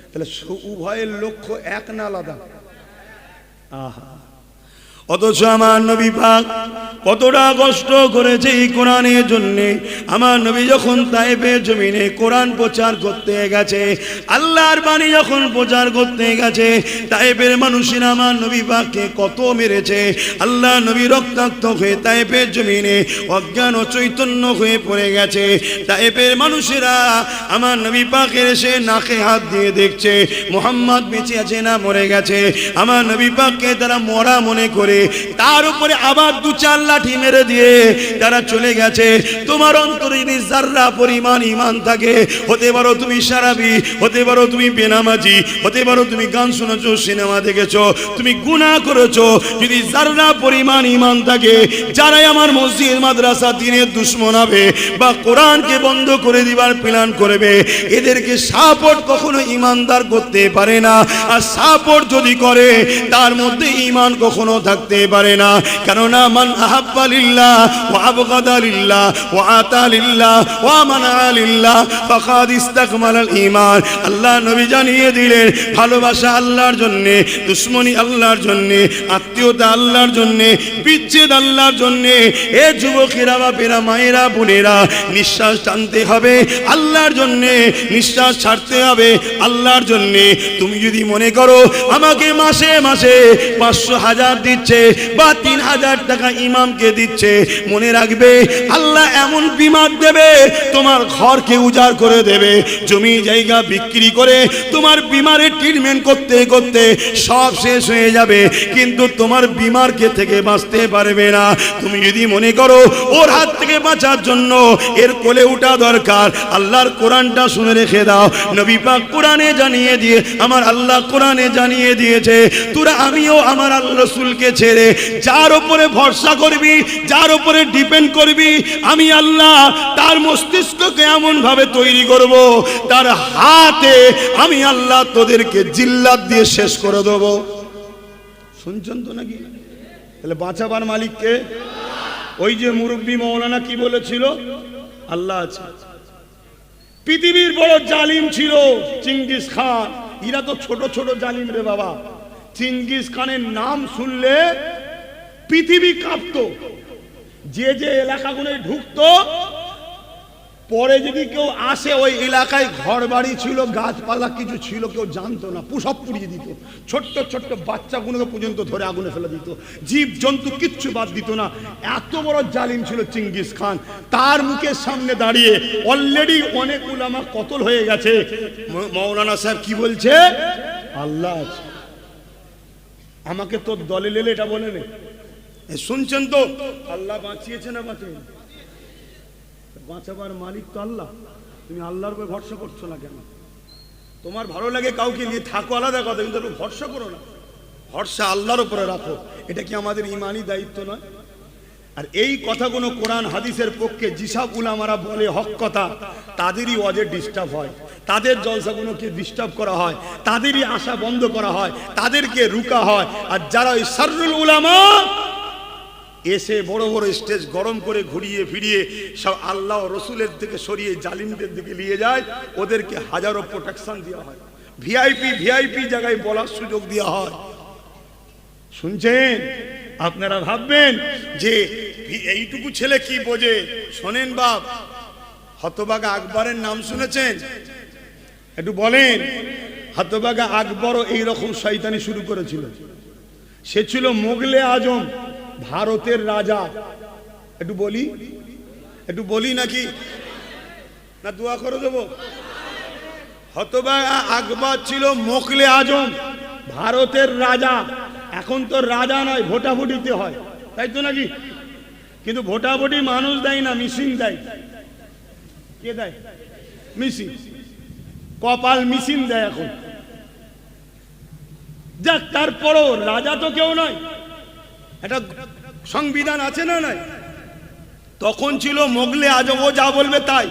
তাহলে উভয়ের লক্ষ্য এক না আলাদা? আহা, অথচ আমার নবী পাক কতটা কষ্ট করেছে এই কোরআনের জন্য। আমার নবী যখন তায়েফের জমিনে কোরআন প্রচার করতে গেছে, আল্লাহর বাণী যখন প্রচার করতে গেছে, তায়েফের মানুষেরা আমার নবী পাককে কত মেরেছে। আল্লাহ নবী রক্তাক্ত হয়ে তায়েফের জমিনে অজ্ঞান ও চৈতন্য হয়ে পড়ে গেছে। তায়েফের মানুষেরা আমার নবী পাকের এসে নাকে হাত দিয়ে দেখছে মুহাম্মদ বেঁচে আছে না মরে গেছে। আমার নবী পাককে তারা মরা মনে করে করে তার উপরে আবার 2-4 লাঠি মেরে দিয়ে তারা চলে গেছে। তোমার অন্তরে যদি যাররা পরিমাণ ঈমান থাকে, হতে পারো তুমি সারাবি, হতে পারো তুমি বেনামাজি, হতে পারো তুমি গান শুনেছো, সিনেমা দেখেছো, তুমি গুনাহ করেছো, যদি যাররা পরিমাণ ঈমান থাকে, যারাই আমার মসজিদ মাদ্রাসা দ্বীনের দুশমন হবে বা কোরআনকে বন্ধ করে দিবার প্ল্যান করবে, এদেরকে সাপোর্ট কখনো ঈমানদার করতে পারে না। আর সাপোর্ট যদি করে তার মধ্যে ঈমান কখনো থাকতে পারে না। কেননা মান আহাব্বা লিল্লাহ ওয়া আবগাদা লিল্লাহ ওয়া আতা লিল্লাহ ওয়া মানা লিল্লাহ ফাকাদ ইসতাকমালাল ঈমান। আল্লাহ নবী জানিয়ে দিলেন, ভালোবাসা আল্লাহর জন্য, দুশমনি আল্লাহর জন্য, আত্মীয়তা আল্লাহর জন্য, বিচ্ছেদ আল্লাহর জন্য। এ যুবকেরা, বাপেরা, মায়েরা, বোনেরা, নিঃশ্বাস টানতে হবে আল্লাহর জন্য, নিঃশ্বাস ছাড়তে হবে আল্লাহর জন্য। তুমি যদি মনে করো আমাকে মাসে মাসে 500,000 দিচ্ছে বা 3,000 টাকা ইমামকে দিচ্ছে, মনে রাখবে আল্লাহ এমন বিমার দেবে তোমার ঘরকে উজাড় করে দেবে। জমি জায়গা বিক্রি করে তোমার বিমারের ট্রিটমেন্ট করতে করতে সব শেষ হয়ে যাবে, কিন্তু তোমার বিমারকে থেকে বাঁচতে পারবে না। তুমি যদি মনে করো ওর হাত থেকে বাঁচার জন্য এর কোলে উঠা দরকার, আল্লাহর কোরআনটা শুনে রেখে দাও। নবী পাক কোরআনে জানিয়ে দিয়ে, আমার আল্লাহ কোরআনে জানিয়ে দিয়েছে, তোরা আমিও আমার আল্লাহ রাসূলকে ছেড়ে যার উপরে ভরসা করবি, যার উপরে ডিপেন্ড করবি, আমি আল্লাহ তার মস্তিষ্ককে এমন ভাবে তৈরি করব, তার হাতে আমি আল্লাহ তোদেরকে জিল্লাত দিয়ে শেষ করে দেব। শুনছেন তো নাকি? তাহলে বাঁচাবার মালিককে? ওই যে মুরব্বী মৌলানা কি বলেছিল, আল্লাহ আছে। পৃথিবীর বড় জালিম ছিল চিঙ্গিস খান। এরা তো ছোট ছোট জালিম রে বাবা। চিঙ্গিস খানের নাম শুনলে পৃথিবী কাঁপতো। যে যে এলাকাগুলো ঢুকতো, পরে যদি কেউ আসে, ওই এলাকায় ঘর বাড়ি ছিল, গাছপালা কিছু ছিল, কেউ জানতো না, সব পুড়িয়ে দিত। ছোট্ট ছোট্ট বাচ্চাগুলোকে পর্যন্ত ধরে আগুনে ফেলে দিত, জীব জন্তু কিচ্ছু বাদ দিত না। এত বড় জালিম ছিল চিঙ্গিস খান। তার মুখের সামনে দাঁড়িয়ে অলরেডি অনেক উলামা কতল হয়ে গেছে। মৌলানা সাহেব কি বলছে, আল্লাহ আছে, আমাকে তোর দলে লেলে এটা বলে নে। শুনছেন তো, আল্লাহ বাঁচিয়েছে না বাঁচেনি? বাঁচাবার মালিক তো আল্লাহ। তুমি আল্লাহর উপর ভরসা করছো না কেন? তোমার ভালো লাগে কাউকে নিয়ে থাকো আলাদা কথা, কিন্তু ভরসা করো না। ভরসা আল্লাহর উপরে রাখো। এটা কি আমাদের ইমানি দায়িত্ব নয়? আর এই কথাগুলো কোরআন হাদিসের পক্ষে যেসব উলামারা বলে হক কথা, তাদেরই ওয়াজে ডিস্টার্ব হয়, তাদের জলসাগুলোকে ডিস্টার্ব করা হয়, তাদেরই আশা বন্ধ করা হয়, তাদেরকে রুকা হয়। আর যারা ওই শাররুল উলামা এসে বড় বড় স্টেজ গরম করে ঘুরিয়ে ফিরিয়ে সব আল্লাহ ও রসুলের থেকে সরিয়ে জালিমদের দিকে নিয়ে যায়, ওদেরকে হাজারো প্রোটেকশন দেওয়া হয়, ভিআইপি জায়গায় বলার সুযোগ দেওয়া হয়। শুনছেন? আপনারা ভাববেন যে এইটুকু ছেলে কি বোঝে। শোনেন বাপ, হতভাগা আকবরের নাম শুনেছেন? একটু বলেন। হতভাগা আকবরও এইরকম শয়তানি শুরু করেছিল। সে ছিল মোগলে আজম, ভারতের রাজা। একটু বলি নাকি না দোয়া করে দেবো? হতভাগা আকবর ছিল মোগলে আজম, ভারতের রাজা। এখন তো রাজা নয়, ভোটাভুটিতে হয়, তাই তো নাকি? কিন্তু ভোটাভুটি মানুষ দেয় না, মেশিন দেয়। কে দেয়? মেশিন। কপাল মেশিন দেয় এখন। যাক, তারপরও রাজা তো কেউ নয়, একটা সংবিধান আছে না নাই? তখন ছিল মোগলে আজম, ও যা বলবে তাই।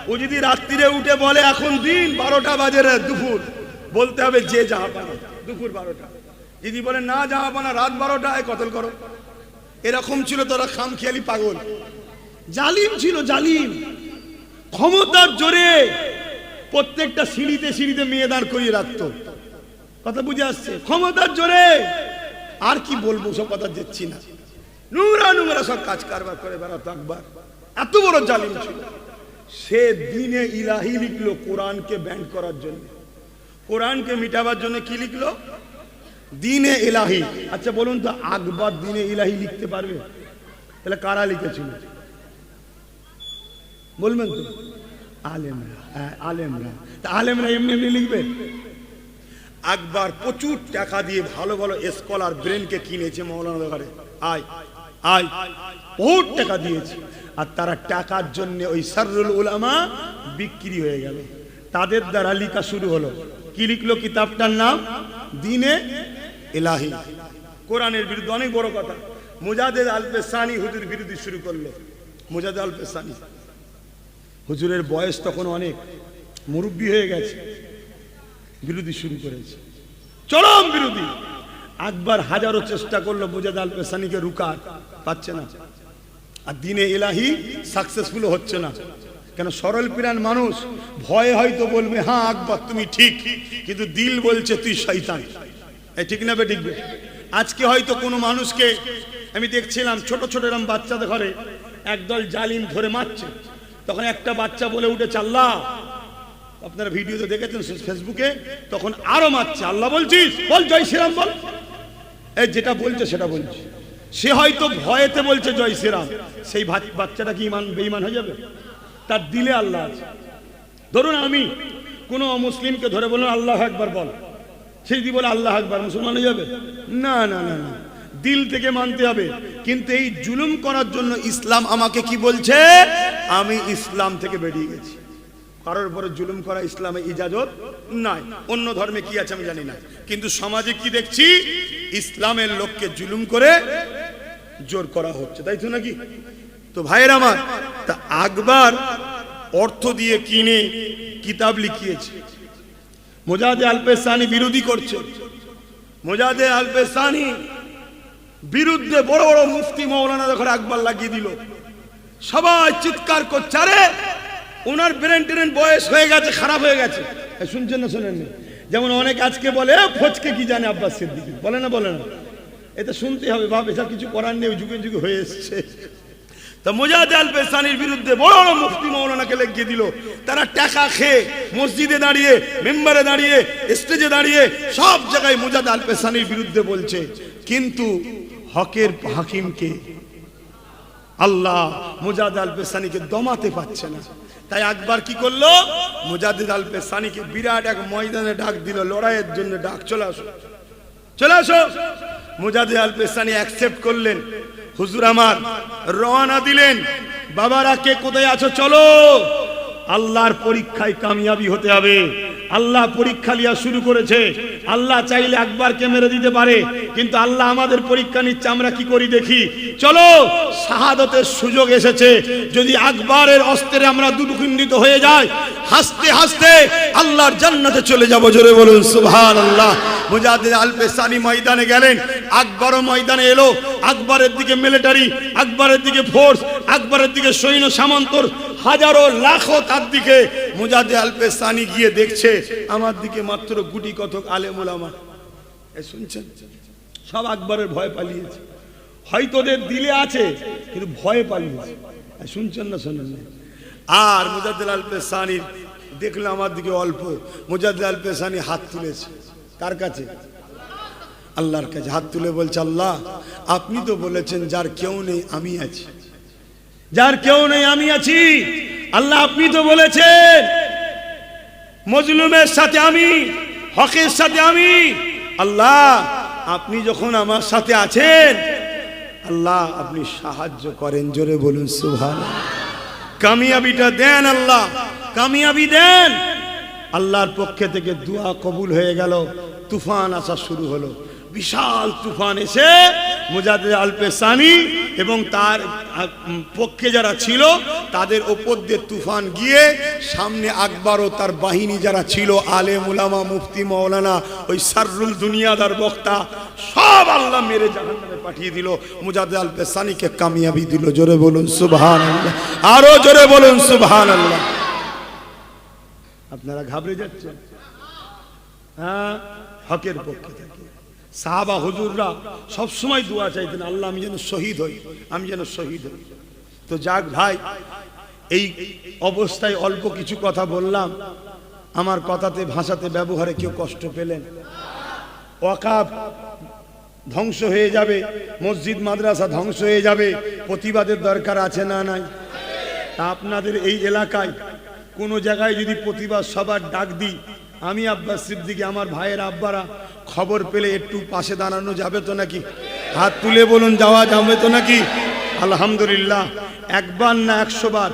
ও যদি রাত্রিরে উঠে বলে এখন দিন 12টা বাজে দুপুর, বলতে হবে যে জাহাপানা দুপুর 12টা। যদি বলে না জাহাপানা রাত 12টায়, কতল করো। এরকম ছিল। তোরা খামখেয়ালি পাগল। জালিম ছিল, জালিম। ক্ষমতার জোরে প্রত্যেকটা সিঁড়িতে সিঁড়িতে মেয়ে দাঁড় করিয়ে রাখতো। কথা বুঝে আসছে? ক্ষমতার জোরে। আর কি বলবো, সব কথা দিচ্ছি না। নোংরা নোংরা সব কাজ কারবার করে বেড়াতো আকবর। এত বড় জালিম ছিল। সে দ্বীনে ইলাহি লিখলো কোরআনকে ব্যান্ড করার জন্য, কোরআনকে মিটাবার জন্য। কি লিখলো? দ্বীনে ইলাহি। আচ্ছা বলুন তো, আকবর দ্বীনে ইলাহি লিখতে পারবে? তাহলে কারা লিখেছিল বলবেন তো? আলেমরা। আলেমরা। তা আলেমরা এমনি এমনি লিখবে? আকবর প্রচুর টাকা দিয়ে ভালো ভালো স্কলার ব্রেনকে কিনেছে মৌলানা দরবারে, আয় আয় বহুত টাকা দিয়েছে। আর তারা টাকার জন্য ওই সাররুল উলামা বিক্রি হয়ে গেল। তাদের দ্বারা লিখা শুরু হলো। কি লিখলো? কিতাবটার নাম দ্বীনে ইলাহি। কোরআনের বিরুদ্ধে অনেক বড় কথা। মুজাদ্দিদ আল পেসানি হুজুর বিরোধী শুরু করলো। মুজাদ্দিদ আল পেসানি হুজুরের বয়স তখন অনেক, মুরব্বী হয়ে গেছে, বিরোধী শুরু করেছে, চরম বিরোধী। আকবর হাজারো চেষ্টা করলো মুজাদ্দিদ আল পেসানিকে রুকার, পাচ্ছে না। আর দ্বীনে ইলাহি সাকসেসফুল হচ্ছে না। কেন? সরল প্রাণ মানুষ ভয়ে হয়তো বলবে হ্যাঁ আকবর তুমি ঠিক, কিন্তু দিল বলছে তুই শয়তান। এই ঠিক না বেঠিক? আজকে হয়তো কোনো মানুষকে আমি দেখছিলাম ছোট ছোট এরকম বাচ্চাদের ঘরে একদল জালিম ধরে মারছে, তখন একটা বাচ্চা বলে উঠেছে আল্লাহ, আপনারা ভিডিওতে দেখেছেন ফেসবুকে, তখন আরো মারছে, আল্লাহ বলছিস বল, জয় শ্রীরাম বল। এই যেটা বলছে সেটা বলছে, সে হয়তো ভয়েতে বলছে জয় শ্রীরাম, সেই বাচ্চাটা কি ইমান বেঈমান হয়ে যাবে? তার দিলে আল্লাহ আছে। ধরুন আমি কোনো মুসলিমকে ধরে বললাম আল্লাহ আকবার বল, সেই যদি বলে আল্লাহ আকবার, মুসলমান হয়ে যাবে? না না না না, দিল থেকে মানতে হবে। কিন্তু এই জুলুম করার জন্য ইসলাম আমাকে কি বলছে? আমি ইসলাম থেকে বেরিয়ে গেছি। কারোর উপরে জুলুম করা ইসলামে ইজাজত নাই। অন্য ধর্মে কি আছে আমি জানি না, কিন্তু সমাজে কি দেখছি? ইসলামের লোককে জুলুম করে জোর করা হচ্ছে, তাই তো নাকি? তো ভাইয়ের আমার, তা আকবর অর্থ দিয়ে কিনে কিতাব লিখিয়েছে। মুজাদ্দিদ আল পেসানি বিরোধী করছে। মুজাদ্দিদ আল পেসানি বিরুদ্ধে বড় বড় মুফতি মৌলানা যখন আকবর লাগিয়ে দিল, সবাই চিৎকার করছে আরে ওনার ব্রেন ট্রেন বয়স হয়ে গেছে, খারাপ হয়ে গেছে। শুনছেন না? শোনেন? যেমন অনেক আজকে বলে ফচকে কি জানে আব্বাস সিদ্দিকী, বলে না? বলে না? এটা শুনতে হবে, ভাব এসব কিছু করার নেই, যুগে যুগে হয়ে এসছে। তা মুজাদ্দিদ আল পেসানির বিরুদ্ধে বড় বড় মুফতি মৌলানাকে লিখিয়ে দিল। তারা টাকা খেয়ে মসজিদে দাঁড়িয়ে, মেম্বারে দাঁড়িয়ে, স্টেজে দাঁড়িয়ে সব জায়গায় মুজাদ্দিদ আল পেসানির বিরুদ্ধে বলছে। কিন্তু হকের হাকিমকে আল্লাহ মুজাদ্দিদ আল পেসানিকে দমাতে পারছে না। তাই আকবর কি করলো? মুজাদ্দিদ আল পেসানিকে বিরাট এক ময়দানে ডাক দিল, লড়াইয়ের জন্য ডাক, চলে আসো চলে আসো। মুজাদ্দিদ আল পেসানি অ্যাকসেপ্ট করলেন। হুজুর আমার রওনা দিলেন, বাবারা কে কোথায় আছো চলো, আল্লাহর পরীক্ষায় কামিয়াবি হতে হবে। আল্লাহ পরীক্ষা লিয়া শুরু করেছে। আল্লাহ চাইলে আকবরকে মেরে দিতে পারে, কিন্তু আল্লাহ আমাদের পরীক্ষা নিচ্ছে, আমরা কি করি দেখি। চলো, শাহাদতের সুযোগ এসেছে। যদি আকবরের অস্ত্রে আমরা দুর্গন্ধিত হয়ে যাই, হাসতে হাসতে আল্লাহর জান্নাতে চলে যাব। জোরে বলুন সুবহানাল্লাহ। মুজাদ্দিদ আল পেসানি ময়দানে গেলেন, আকবরও ময়দানে এলো। আকবরের দিকে মিলিটারি, আকবরের দিকে ফোর্স, আকবরের দিকে সৈন্য সামন্তর হাজারো লাখো, তার দিকে মুজাদ্দিদ আল পেসানি গিয়ে দেখছে আমার দিকে মাত্র গুটি কতক আলেম ওলামা। শুনছেন? সব আকবরের ভয় পালিয়েছে। হয়তো ওদের দিলে আছে, কিন্তু ভয়ে পালিয়েছে। শুনছেন না? শোনেন না? আর মুজাদ্দিদ আল পেসানি দেখলো আমার দিকে অল্প। মুজাদ্দিদ আল পেসানি হাত তুলেছে। কার কাছে? আল্লাহর কাছে হাত তুলে বলছে, আল্লাহ আপনি তো বলেছেন যার কেউ নেই আমি আছি, যার কেউ নেই আমি আছি। আল্লাহ আপনি তো বলেছেন মজলুমের সাথে আমি, হকের সাথে আমি। আল্লাহ আপনি যখন আমার সাথে আছেন, আল্লাহ আপনি সাহায্য করেন। জোরে বলুন সুবহানাল্লাহ। কামিয়াবিটা দেন আল্লাহ, কামিয়াবি দেন। আল্লাহর পক্ষে থেকে দোয়া কবুল হয়ে গেল। তুফান আসা শুরু হলো, বিশাল তুফান এসে মুজাদ্দিদ আল পেসানি এবং তার পক্ষে যারা ছিল তাদের ওপর দিয়ে তুফান গিয়ে সামনে আকবর ও তার বাহিনী যারা ছিল, আলেম উলামা, মুফতি মৌলানা, ওই সাররুল দুনিয়াদার বক্তা, সব আল্লাহ মেরে জাহান্নামে পাঠিয়ে দিল। মুজাদ্দিদ আল পেসানিকে কামিয়াবি দিল। জোরে বলুন সুবহানাল্লাহ, আরো জোরে বলুন সুবহানাল্লাহ। আপনারা ঘাবড়ে যাচ্ছেন? হ্যাঁ, হকের পক্ষে থাকে। সাহাবা হুজুররা সব সময় দোয়া চাইতেন, আল্লাহ আমি যেন শহীদ হই, আমি যেন শহীদ হই। তো যাক ভাই, এই অবস্থায় অল্প কিছু কথা বললাম। আমার কথাতে ভাষাতে ব্যবহারে কেউ কষ্ট পেলেন? ওয়াকাফ ধ্বংস হয়ে যাবে, মসজিদ মাদ্রাসা ধ্বংস হয়ে যাবে, প্রতিবাদের দরকার আছে না নাই? তা আপনাদের এই এলাকায় কোনো জায়গায় যদি প্রতিবাদ সবার ডাক দিই, আমি আব্বাস সিদ্দিকী, আমার ভাইয়ের আব্বারা খবর পেলে একটু পাশে দাঁড়ানো যাবে তো নাকি? হাত তুলে বলুন, যাওয়া যাবে তো নাকি? আলহামদুলিল্লাহ। একবার না 100 বার,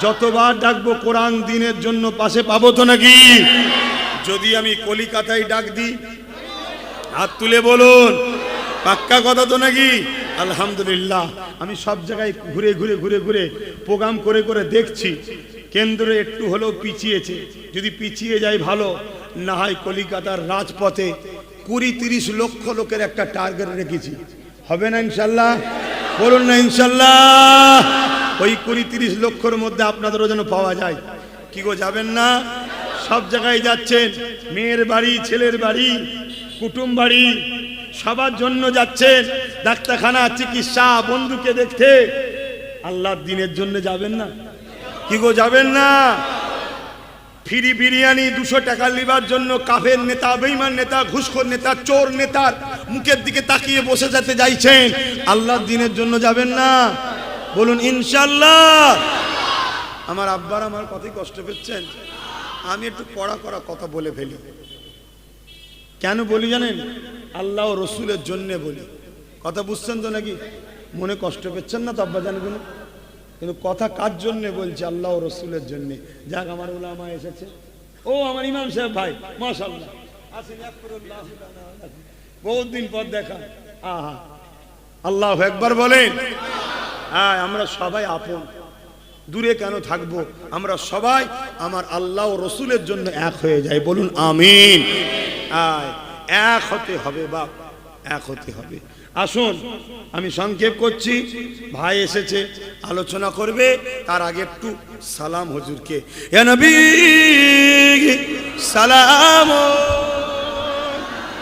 যতবার ডাকবো কোরআন দিনের জন্য পাশে পাবো তো নাকি? যদি আমি কলিকাতায় ডাক দিই, হাত তুলে বলুন, পাক্কা কথা তো নাকি? আলহামদুলিল্লাহ। আমি সব জায়গায় ঘুরে ঘুরে ঘুরে ঘুরে প্রোগ্রাম করে করে দেখছি, কেন্দ্রে একটু হলেও পিছিয়েছে। যদি পিছিয়ে যায় ভালো, না হয় কলিকাতার রাজপথে 20-30 লক্ষ লোকের একটা টার্গেট রেখেছি। হবে না ইনশাল্লাহ? বলুন না ইনশাল্লাহ। ওই 20-30 লক্ষর মধ্যে আপনাদেরও যেন পাওয়া যায়। কি গো, যাবেন না? সব জায়গায় যাচ্ছেন, মেয়ের বাড়ি, ছেলের বাড়ি, কুটুম বাড়ি, সবার জন্য যাচ্ছেন, ডাক্তারখানা, চিকিৎসা, বন্ধুকে দেখতে। আল্লাহর দিনের জন্য যাবেন না? কি গো, যাবেন না? ফ্রি বিরিয়ানি 200 টাকা লিবার জন্য কাফের নেতা, বেঈমান নেতা, ঘুষখোর নেতা, চোর নেতার মুখের দিকে তাকিয়ে বসে যেতে চাইছেন, আল্লাহর দিনের জন্য যাবেন না? বলুন ইনশাআল্লাহ। আমার আব্বার আমার কথাই কষ্ট পেচ্ছেন। আমি একটু কড়া কড়া কথা বলে ফেলি। কেন বলি জানেন? আল্লাহ ও রসুলের জন্য বলি। কথা বুঝছেন তো নাকি? মনে কষ্ট পেচ্ছেন না তো আব্বা জানগুলো? কিন্তু কথা কার জন্য বলছি? আল্লাহ ও রসুলের জন্য। যাক, আমার উলামা এসেছে। ও আমার ইমাম সাহেব ভাই, মাশাআল্লাহ, আসেন। বহুত দিন পর দেখা। আহা, আল্লাহু আকবার বলেন। হ্যাঁ, আমরা সবাই আপন, দূরে কেন থাকবো? আমরা সবাই আমার আল্লাহ ও রসুলের জন্য এক হয়ে যাই। বলুন আমিন। এক হতে হবে বাপ, এক হতে হবে। আসুন, আমি সংক্ষেপ করছি। ভাই এসেছে, আলোচনা করবে। তার আগে একটু সালাম হুজুরকে। ইয়া নবী সালাম।